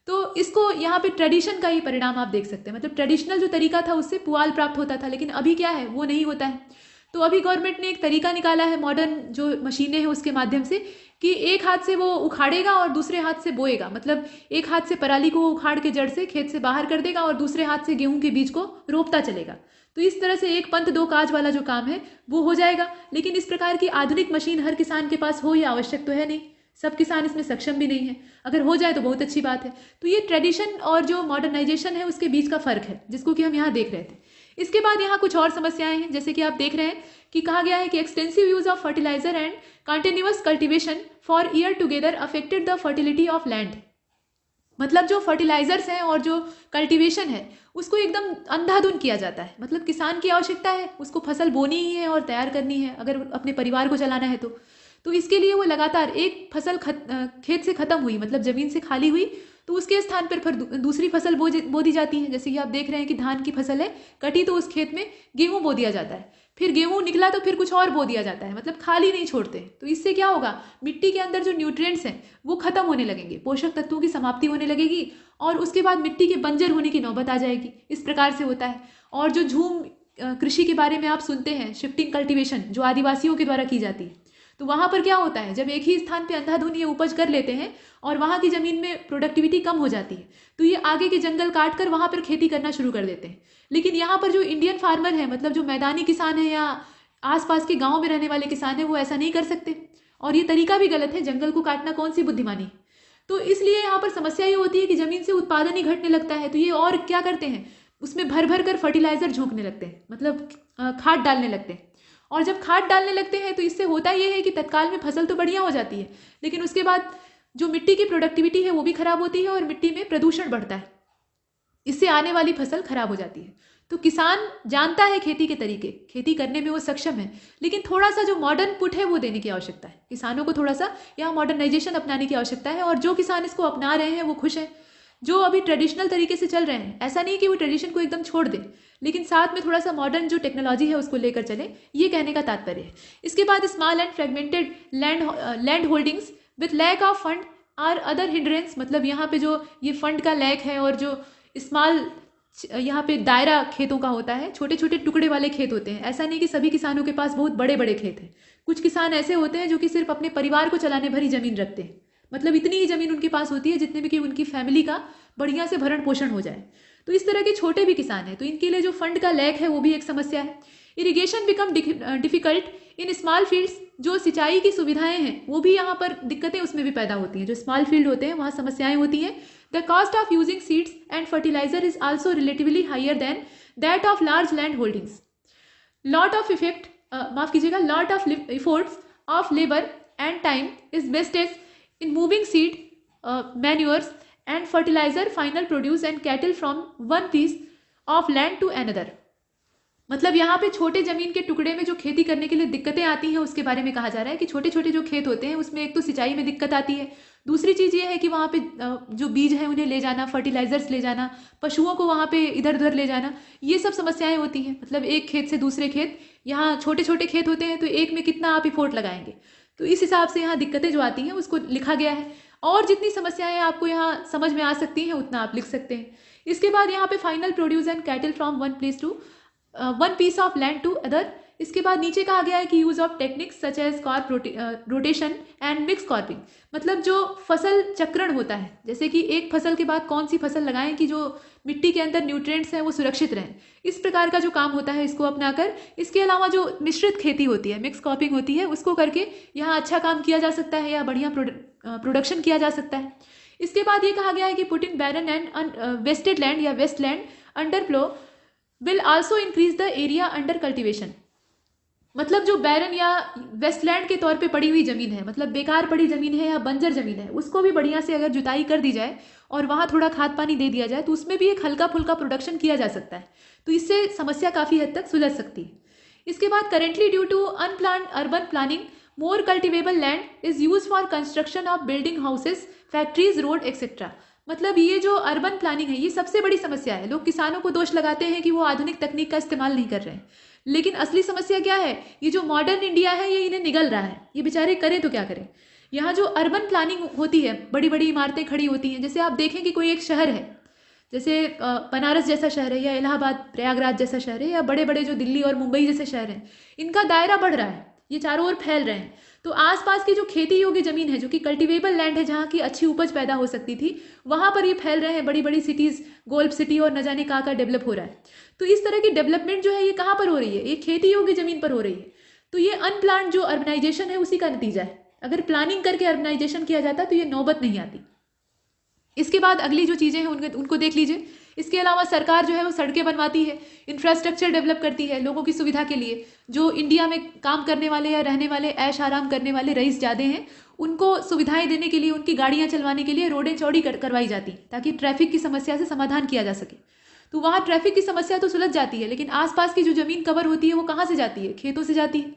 तो इसको यहाँ पे ट्रेडिशन का ही परिणाम आप देख सकते हैं, मतलब ट्रेडिशनल जो तरीका था उससे पुआल प्राप्त होता था, लेकिन अभी क्या है, वो नहीं होता है। तो अभी गवर्नमेंट ने एक तरीका निकाला है, मॉडर्न जो मशीनें हैं उसके माध्यम से, कि एक हाथ से वो उखाड़ेगा और दूसरे हाथ से बोएगा। मतलब एक हाथ से पराली को उखाड़ के जड़ से खेत से बाहर कर देगा और दूसरे हाथ से गेहूं के बीज को रोपता चलेगा। तो इस तरह से एक पंथ दो काज वाला जो काम है वो हो जाएगा। लेकिन इस प्रकार की आधुनिक मशीन हर किसान के पास हो, ये आवश्यक तो है नहीं, सब किसान इसमें सक्षम भी नहीं है। अगर हो जाए तो बहुत अच्छी बात है। तो ये ट्रेडिशन और जो मॉडर्नाइजेशन है उसके बीच का फर्क है, जिसको कि हम यहाँ देख रहे थे। इसके बाद यहाँ कुछ और समस्याएं हैं, जैसे कि आप देख रहे हैं कि कहा गया है कि extensive use of fertilizer and continuous cultivation for year together affected the fertility of land. मतलब जो फर्टिलाइजर्स हैं और जो कल्टीवेशन है उसको एकदम अंधाधुंध किया जाता है। मतलब किसान की आवश्यकता है, उसको फसल बोनी ही है और तैयार करनी है अगर अपने परिवार को चलाना है तो इसके लिए वो लगातार एक फसल खेत से खत्म हुई, मतलब जमीन से खाली हुई, तो उसके स्थान पर फिर दूसरी फसल बो दी जाती है। जैसे कि आप देख रहे हैं कि धान की फसल है, कटी तो उस खेत में गेहूं बो दिया जाता है, फिर गेहूं निकला तो फिर कुछ और बो दिया जाता है, मतलब खाली नहीं छोड़ते। तो इससे क्या होगा, मिट्टी के अंदर जो न्यूट्रिएंट्स हैं वो खत्म होने लगेंगे, पोषक तत्वों की समाप्ति होने लगेगी, और उसके बाद मिट्टी के बंजर होने की नौबत आ जाएगी। इस प्रकार से होता है। और जो झूम कृषि के बारे में आप सुनते हैं, शिफ्टिंग कल्टीवेशन जो आदिवासियों के द्वारा की जाती है, तो वहां पर क्या होता है, जब एक ही स्थान पे अंधाधुंध ये उपज कर लेते हैं और वहां की जमीन में प्रोडक्टिविटी कम हो जाती है, तो ये आगे के जंगल काट कर वहां पर खेती करना शुरू कर देते हैं। लेकिन यहाँ पर जो इंडियन फार्मर है, मतलब जो मैदानी किसान है या आसपास के गाँव में रहने वाले किसान है, वो ऐसा नहीं कर सकते, और ये तरीका भी गलत है। जंगल को काटना कौन सी बुद्धिमानी। तो इसलिए यहाँ पर समस्या ये होती है कि जमीन से उत्पादन ही घटने लगता है। तो ये और क्या करते हैं, उसमें भर भर कर फर्टिलाइजर झोंकने लगते हैं, मतलब खाद डालने लगते हैं। और जब खाद डालने लगते हैं तो इससे होता यह है कि तत्काल में फसल तो बढ़िया हो जाती है, लेकिन उसके बाद जो मिट्टी की प्रोडक्टिविटी है वो भी खराब होती है और मिट्टी में प्रदूषण बढ़ता है, इससे आने वाली फसल खराब हो जाती है। तो किसान जानता है खेती के तरीके, खेती करने में वो सक्षम है, लेकिन थोड़ा सा जो मॉडर्न पुट है वो देने की आवश्यकता है। किसानों को थोड़ा सा यहाँ मॉडर्नाइजेशन अपनाने की आवश्यकता है, और जो किसान इसको अपना रहे हैं वो खुश हैं। जो अभी ट्रेडिशनल तरीके से चल रहे हैं, ऐसा नहीं कि वो ट्रेडिशन को एकदम छोड़ दें, लेकिन साथ में थोड़ा सा मॉडर्न जो टेक्नोलॉजी है उसको लेकर चलें, ये कहने का तात्पर्य है। इसके बाद small and fragmented land holdings with lack of fund are other hindrance. मतलब यहाँ पे जो ये फंड का लैक है, और जो स्मॉल यहाँ पे दायरा खेतों का होता है, छोटे छोटे टुकड़े वाले खेत होते हैं। ऐसा नहीं कि सभी किसानों के पास बहुत बड़े बड़े खेत हैं। कुछ किसान ऐसे होते हैं जो कि सिर्फ अपने परिवार को चलाने भर ही जमीन रखते हैं, मतलब इतनी ही जमीन उनके पास होती है जितने में कि उनकी फैमिली का बढ़िया से भरण पोषण हो जाए। तो इस तरह के छोटे भी किसान हैं, तो इनके लिए जो फंड का लैक है वो भी एक समस्या है। Irrigation become difficult in small fields. जो सिंचाई की सुविधाएं हैं वो भी यहाँ पर दिक्कतें उसमें भी पैदा होती हैं। जो स्मॉल फील्ड होते हैं वहाँ समस्याएं होती हैं। The cost of using seeds and fertilizer is also relatively higher than that of large land holdings. Lot of lot of efforts of labour and time is wastage in moving seed, manures and fertilizer final produce and cattle from one piece of land to another. मतलब यहाँ पे छोटे जमीन के टुकड़े में जो खेती करने के लिए दिक्कतें आती हैं उसके बारे में कहा जा रहा है कि छोटे छोटे जो खेत होते हैं उसमें एक तो सिंचाई में दिक्कत आती है, दूसरी चीज़ ये है कि वहाँ पे जो बीज है उन्हें ले जाना, फर्टिलाइजर्स ले जाना, पशुओं को वहाँ पे इधर उधर ले जाना, ये सब समस्याएं होती हैं। मतलब एक खेत से दूसरे खेत, यहाँ छोटे छोटे खेत होते हैं तो एक में कितना आप इफोर्ट लगाएंगे, तो इस हिसाब से यहाँ दिक्कतें जो आती हैं उसको लिखा गया है। और जितनी समस्याएं आपको यहाँ समझ में आ सकती हैं उतना आप लिख सकते हैं। इसके बाद यहाँ पे final produce and cattle from one piece of land to other. इसके बाद नीचे कहा गया है कि use of techniques such as crop rotation and mix cropping. मतलब जो फसल चक्रण होता है, जैसे कि एक फसल के बाद कौन सी फसल लगाएं कि जो मिट्टी के अंदर न्यूट्रिएंट्स हैं वो सुरक्षित रहें, इस प्रकार का जो काम होता है इसको अपनाकर। इसके अलावा जो मिश्रित खेती होती है, मिक्स क्रॉपिंग होती है, उसको करके यहाँ अच्छा काम किया जा सकता है या बढ़िया प्रोडक्शन किया जा सकता है। इसके बाद ये कहा गया है कि put in barren and wasted land या waste land under plough will also increase the area under cultivation. मतलब जो बैरन या वेस्टलैंड के तौर पे पड़ी हुई जमीन है, मतलब बेकार पड़ी जमीन है या बंजर जमीन है, उसको भी बढ़िया से अगर जुताई कर दी जाए और वहाँ थोड़ा खाद पानी दे दिया जाए तो उसमें भी एक हल्का फुल्का प्रोडक्शन किया जा सकता है। तो इससे समस्या काफ़ी हद तक सुलझ सकती है। इसके बाद currently due to unplanned urban planning more cultivable land is use for construction of building houses, factories, road etcetera. मतलब ये जो अर्बन प्लानिंग है ये सबसे बड़ी समस्या है। लोग किसानों को दोष लगाते हैं कि वो आधुनिक तकनीक का इस्तेमाल नहीं कर रहे हैं, लेकिन असली समस्या क्या है, ये जो मॉडर्न इंडिया है ये इन्हें निगल रहा है। ये बेचारे करें तो क्या करें। यहाँ जो अर्बन प्लानिंग होती है, बड़ी बड़ी इमारतें खड़ी होती हैं, जैसे आप देखें कि कोई एक शहर है, जैसे बनारस जैसा शहर है या इलाहाबाद प्रयागराज जैसा शहर है या बड़े बड़े जो दिल्ली और मुंबई जैसे शहर हैं, इनका दायरा बढ़ रहा है, ये चारों ओर फैल रहे हैं। तो आसपास की जो खेती योग्य जमीन है, जो कि कल्टिवेबल लैंड है, जहाँ की अच्छी उपज पैदा हो सकती थी, वहाँ पर ये फैल रहे हैं। बड़ी बड़ी सिटीज़, गोल्फ सिटी और न जाने कहाँ का डेवलप हो रहा है। तो इस तरह की डेवलपमेंट जो है ये कहाँ पर हो रही है, ये खेती योग्य जमीन पर हो रही है। तो ये अनप्लान्ड जो अर्बनाइजेशन है उसी का नतीजा है। अगर प्लानिंग करके अर्बनाइजेशन किया जाता तो ये नौबत नहीं आती। इसके बाद अगली जो चीज़ें हैं उनको देख लीजिए। इसके अलावा सरकार जो है वो सड़कें बनवाती है, इंफ्रास्ट्रक्चर डेवलप करती है लोगों की सुविधा के लिए। जो इंडिया में काम करने वाले या रहने वाले, ऐश आराम करने वाले रईस ज़्यादा हैं, उनको सुविधाएं देने के लिए, उनकी गाड़ियां चलवाने के लिए रोडें चौड़ी करवाई जाती हैं ताकि ट्रैफिक की समस्या से समाधान किया जा सके। तो वहाँ ट्रैफिक की समस्या तो सुलझ जाती है, लेकिन आसपास की जो ज़मीन कवर होती है वो कहाँ से जाती है, खेतों से जाती है,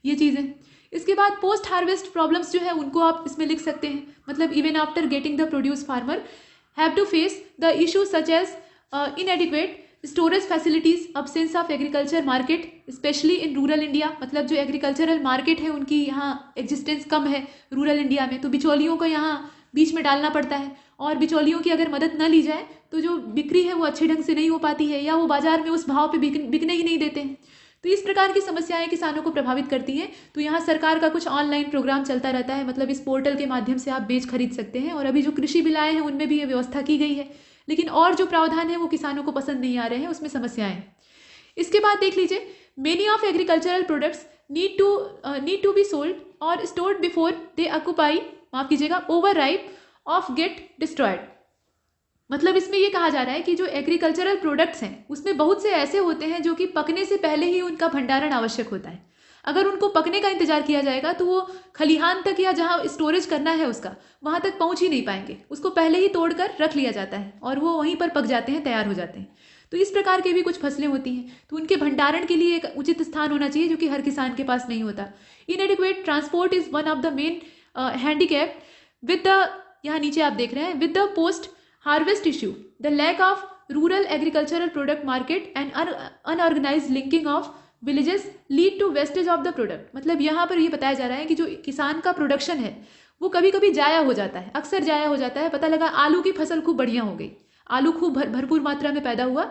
ये चीज़ें। इसके बाद पोस्ट हार्वेस्ट प्रॉब्लम्स जो है उनको आप इसमें लिख सकते हैं। मतलब even after getting the produce farmer have to face the issue such as inadequate storage facilities, absence of agriculture market especially in rural India। मतलब जो एग्रीकल्चरल मार्केट है उनकी यहाँ एग्जिस्टेंस कम है रूरल इंडिया में, तो बिचौलियों को यहाँ बीच में डालना पड़ता है, और बिचौलियों की अगर मदद न ली जाए तो जो बिक्री है वो अच्छे ढंग से नहीं हो पाती है, या वो बाजार में उस भाव पे बिकने ही नहीं देते हैं। तो इस प्रकार की समस्याएं किसानों को प्रभावित करती हैं। तो यहाँ सरकार का कुछ ऑनलाइन प्रोग्राम चलता रहता है, मतलब इस पोर्टल के माध्यम से आप बेच खरीद सकते हैं। और अभी जो कृषि बिल आए हैं उनमें भी ये व्यवस्था की गई है, लेकिन और जो प्रावधान है वो किसानों को पसंद नहीं आ रहे हैं, उसमें समस्याएं हैं। इसके बाद देख लीजिए, many of agricultural products need to be sold और स्टोर्ड बिफोर दे ऑक्यूपाई, माफ कीजिएगा, overripe of get destroyed. मतलब इसमें ये कहा जा रहा है कि जो एग्रीकल्चरल प्रोडक्ट्स हैं उसमें बहुत से ऐसे होते हैं जो कि पकने से पहले ही उनका भंडारण आवश्यक होता है। अगर उनको पकने का इंतजार किया जाएगा तो वो खलिहान तक या जहाँ स्टोरेज करना है उसका, वहाँ तक पहुँच ही नहीं पाएंगे। उसको पहले ही तोड़कर रख लिया जाता है और वो वहीं पर पक जाते हैं, तैयार हो जाते हैं। तो इस प्रकार के भी कुछ फसलें होती हैं, तो उनके भंडारण के लिए एक उचित स्थान होना चाहिए जो कि हर किसान के पास नहीं होता। Inadequate transport is one of the main handicap with the, यहाँ नीचे आप देख रहे हैं, with the post harvest issue, the lack of rural agricultural product market and unorganized linking of villages lead to wastage of the product. मतलब यहाँ पर ये बताया जा रहा है कि जो किसान का प्रोडक्शन है वो कभी कभी जाया हो जाता है, अक्सर जाया हो जाता है। पता लगा आलू की फसल खूब बढ़िया हो गई, आलू खूब भरपूर मात्रा में पैदा हुआ,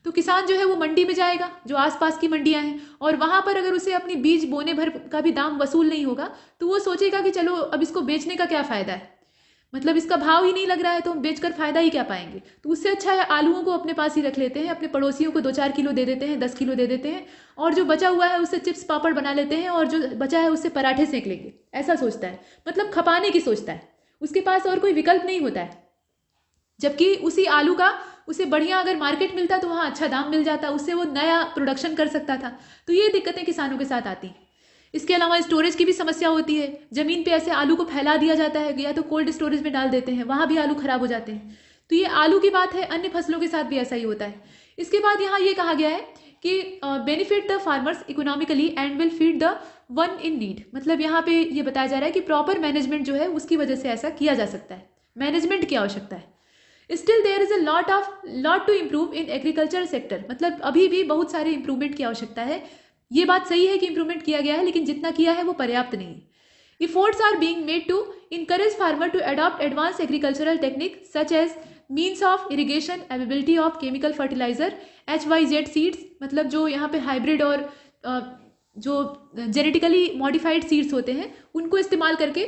तो किसान जो है वो मंडी में जाएगा, जो आसपास की मंडियां हैं, और वहाँ पर अगर उसे अपनी बीज बोने भर का भी दाम वसूल नहीं होगा तो वो सोचेगा कि चलो अब इसको बेचने का क्या फ़ायदा है, मतलब इसका भाव ही नहीं लग रहा है तो हम बेचकर फ़ायदा ही क्या पाएंगे। तो उससे अच्छा है आलूओं को अपने पास ही रख लेते हैं, अपने पड़ोसियों को 2-4 किलो दे देते हैं, 10 किलो दे देते हैं, और जो बचा हुआ है उससे चिप्स पापड़ बना लेते हैं, और जो बचा है उससे पराठे सेक लेंगे। ऐसा सोचता है, मतलब खपाने की सोचता है, उसके पास और कोई विकल्प नहीं होता है। जबकि उसी आलू का उसे बढ़िया अगर मार्केट मिलता तो वहाँ अच्छा दाम मिल जाता, उससे वो नया प्रोडक्शन कर सकता था। तो ये दिक्कतें किसानों के साथ आती हैं। इसके अलावा स्टोरेज की भी समस्या होती है, ज़मीन पे ऐसे आलू को फैला दिया जाता है, या तो कोल्ड स्टोरेज में डाल देते हैं, वहाँ भी आलू खराब हो जाते हैं। तो ये आलू की बात है, अन्य फसलों के साथ भी ऐसा ही होता है। इसके बाद यहाँ ये कहा गया है कि benefit the farmers economically and will feed the one in need. मतलब यहाँ पे ये बताया जा रहा है कि प्रॉपर मैनेजमेंट जो है उसकी वजह से ऐसा किया जा सकता है। मैनेजमेंट की आवश्यकता है। Still there is a lot to improve in agriculture sector. मतलब अभी भी बहुत सारे इंप्रूवमेंट की आवश्यकता है। ये बात सही है कि इंप्रूवमेंट किया गया है, लेकिन जितना किया है वो पर्याप्त नहीं है। Efforts are being made to encourage farmer to adopt advanced agricultural techniques such as means of irrigation, availability of chemical fertilizer, HYZ seeds, मतलब जो यहाँ पे हाइब्रिड और जो जेनेटिकली मॉडिफाइड सीड्स होते हैं उनको इस्तेमाल करके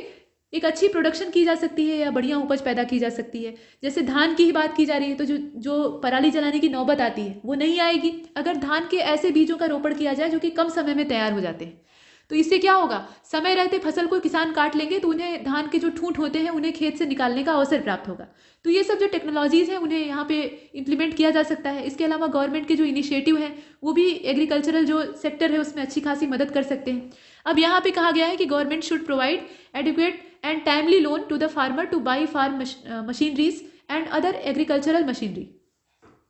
एक अच्छी प्रोडक्शन की जा सकती है या बढ़िया उपज पैदा की जा सकती है। जैसे धान की ही बात की जा रही है तो जो पराली जलाने की नौबत आती है वो नहीं आएगी अगर धान के ऐसे बीजों का रोपण किया जाए जो कि कम समय में तैयार हो जाते हैं। तो इससे क्या होगा, समय रहते फसल को किसान काट लेंगे तो उन्हें धान के जो ठूंठ होते हैं उन्हें खेत से निकालने का अवसर प्राप्त होगा। तो ये सब जो टेक्नोलॉजीज हैं उन्हें यहाँ पे इम्प्लीमेंट किया जा सकता है। इसके अलावा गवर्नमेंट के जो इनिशिएटिव हैं वो भी एग्रीकल्चरल जो सेक्टर है उसमें अच्छी खासी मदद कर सकते हैं। अब यहाँ पे कहा गया है कि government should provide adequate and timely loan to the farmer to buy farm machineries and other agricultural machinery.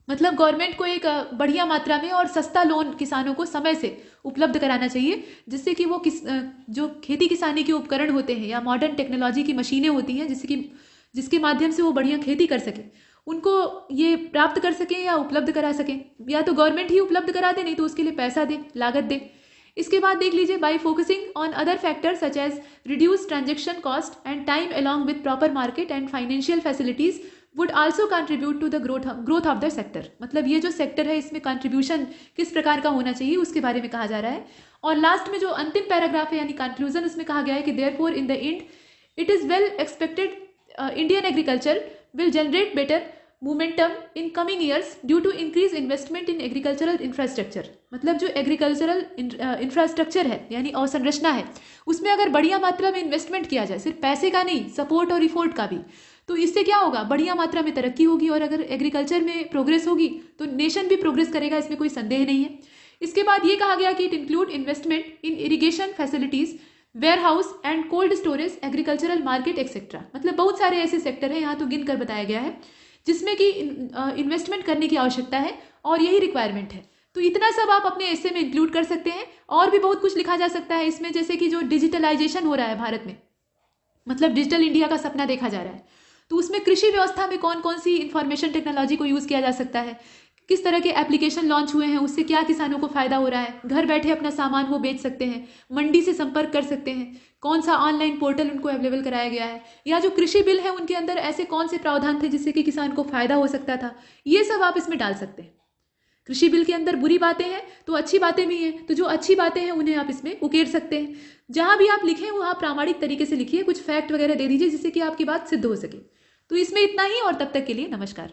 मतलब गवर्नमेंट को एक बढ़िया मात्रा में और सस्ता लोन किसानों को समय से उपलब्ध कराना चाहिए, जिससे कि वो जो खेती किसानी के उपकरण होते हैं या मॉडर्न टेक्नोलॉजी की मशीनें होती हैं जिसके माध्यम से वो बढ़िया खेती कर सकें, उनको ये प्राप्त कर सकें या उपलब्ध करा सकें। या तो गवर्नमेंट ही उपलब्ध करा दे, नहीं तो उसके लिए पैसा दे, लागत दे। इसके बाद देख लीजिए, by focusing on other factors such as reduce transaction cost and time along with proper market and financial facilities would also contribute to the growth of the sector. मतलब ये जो सेक्टर है इसमें कंट्रीब्यूशन किस प्रकार का होना चाहिए उसके बारे में कहा जा रहा है। और लास्ट में जो अंतिम पैराग्राफ है यानी कंक्लूजन, उसमें कहा गया है कि therefore in the end it is well expected Indian agriculture will generate better momentum in coming years due to increase investment in agricultural infrastructure. मतलब जो एग्रीकल्चरल इंफ्रास्ट्रक्चर है यानी अवसंरचना है उसमें अगर बढ़िया मात्रा में इन्वेस्टमेंट किया जाए, सिर्फ पैसे का नहीं, सपोर्ट और इफोर्ट का भी, तो इससे क्या होगा, बढ़िया मात्रा में तरक्की होगी। और अगर एग्रीकल्चर में प्रोग्रेस होगी तो नेशन भी प्रोग्रेस करेगा, इसमें कोई संदेह नहीं है। इसके बाद ये कहा गया कि it include investment in irrigation facilities, warehouse and cold storage, agricultural market etcetera. मतलब बहुत सारे ऐसे सेक्टर हैं, यहाँ तो गिन कर बताया गया है, जिसमें कि इन्वेस्टमेंट करने की आवश्यकता है और यही रिक्वायरमेंट है। तो इतना सब आप अपने एसे में इंक्लूड कर सकते हैं। और भी बहुत कुछ लिखा जा सकता है इसमें, जैसे कि जो डिजिटलाइजेशन हो रहा है भारत में, मतलब डिजिटल इंडिया का सपना देखा जा रहा है, तो उसमें कृषि व्यवस्था में कौन कौन सी इंफॉर्मेशन टेक्नोलॉजी को यूज़ किया जा सकता है, किस तरह के एप्लीकेशन लॉन्च हुए हैं, उससे क्या किसानों को फायदा हो रहा है, घर बैठे अपना सामान वो बेच सकते हैं, मंडी से संपर्क कर सकते हैं, कौन सा ऑनलाइन पोर्टल उनको अवेलेबल कराया गया है, या जो कृषि बिल है उनके अंदर ऐसे कौन से प्रावधान थे जिससे कि किसान को फायदा हो सकता था, ये सब आप इसमें डाल सकते हैं। कृषि बिल के अंदर बुरी बातें हैं तो अच्छी बातें भी हैं, तो जो अच्छी बातें हैं उन्हें आप इसमें उकेर सकते हैं। जहां भी आप लिखें वो आप प्रामाणिक तरीके से लिखिए, कुछ फैक्ट वगैरह दे दीजिए जिससे कि आपकी बात सिद्ध हो सके। तो इसमें इतना ही, और तब तक के लिए नमस्कार।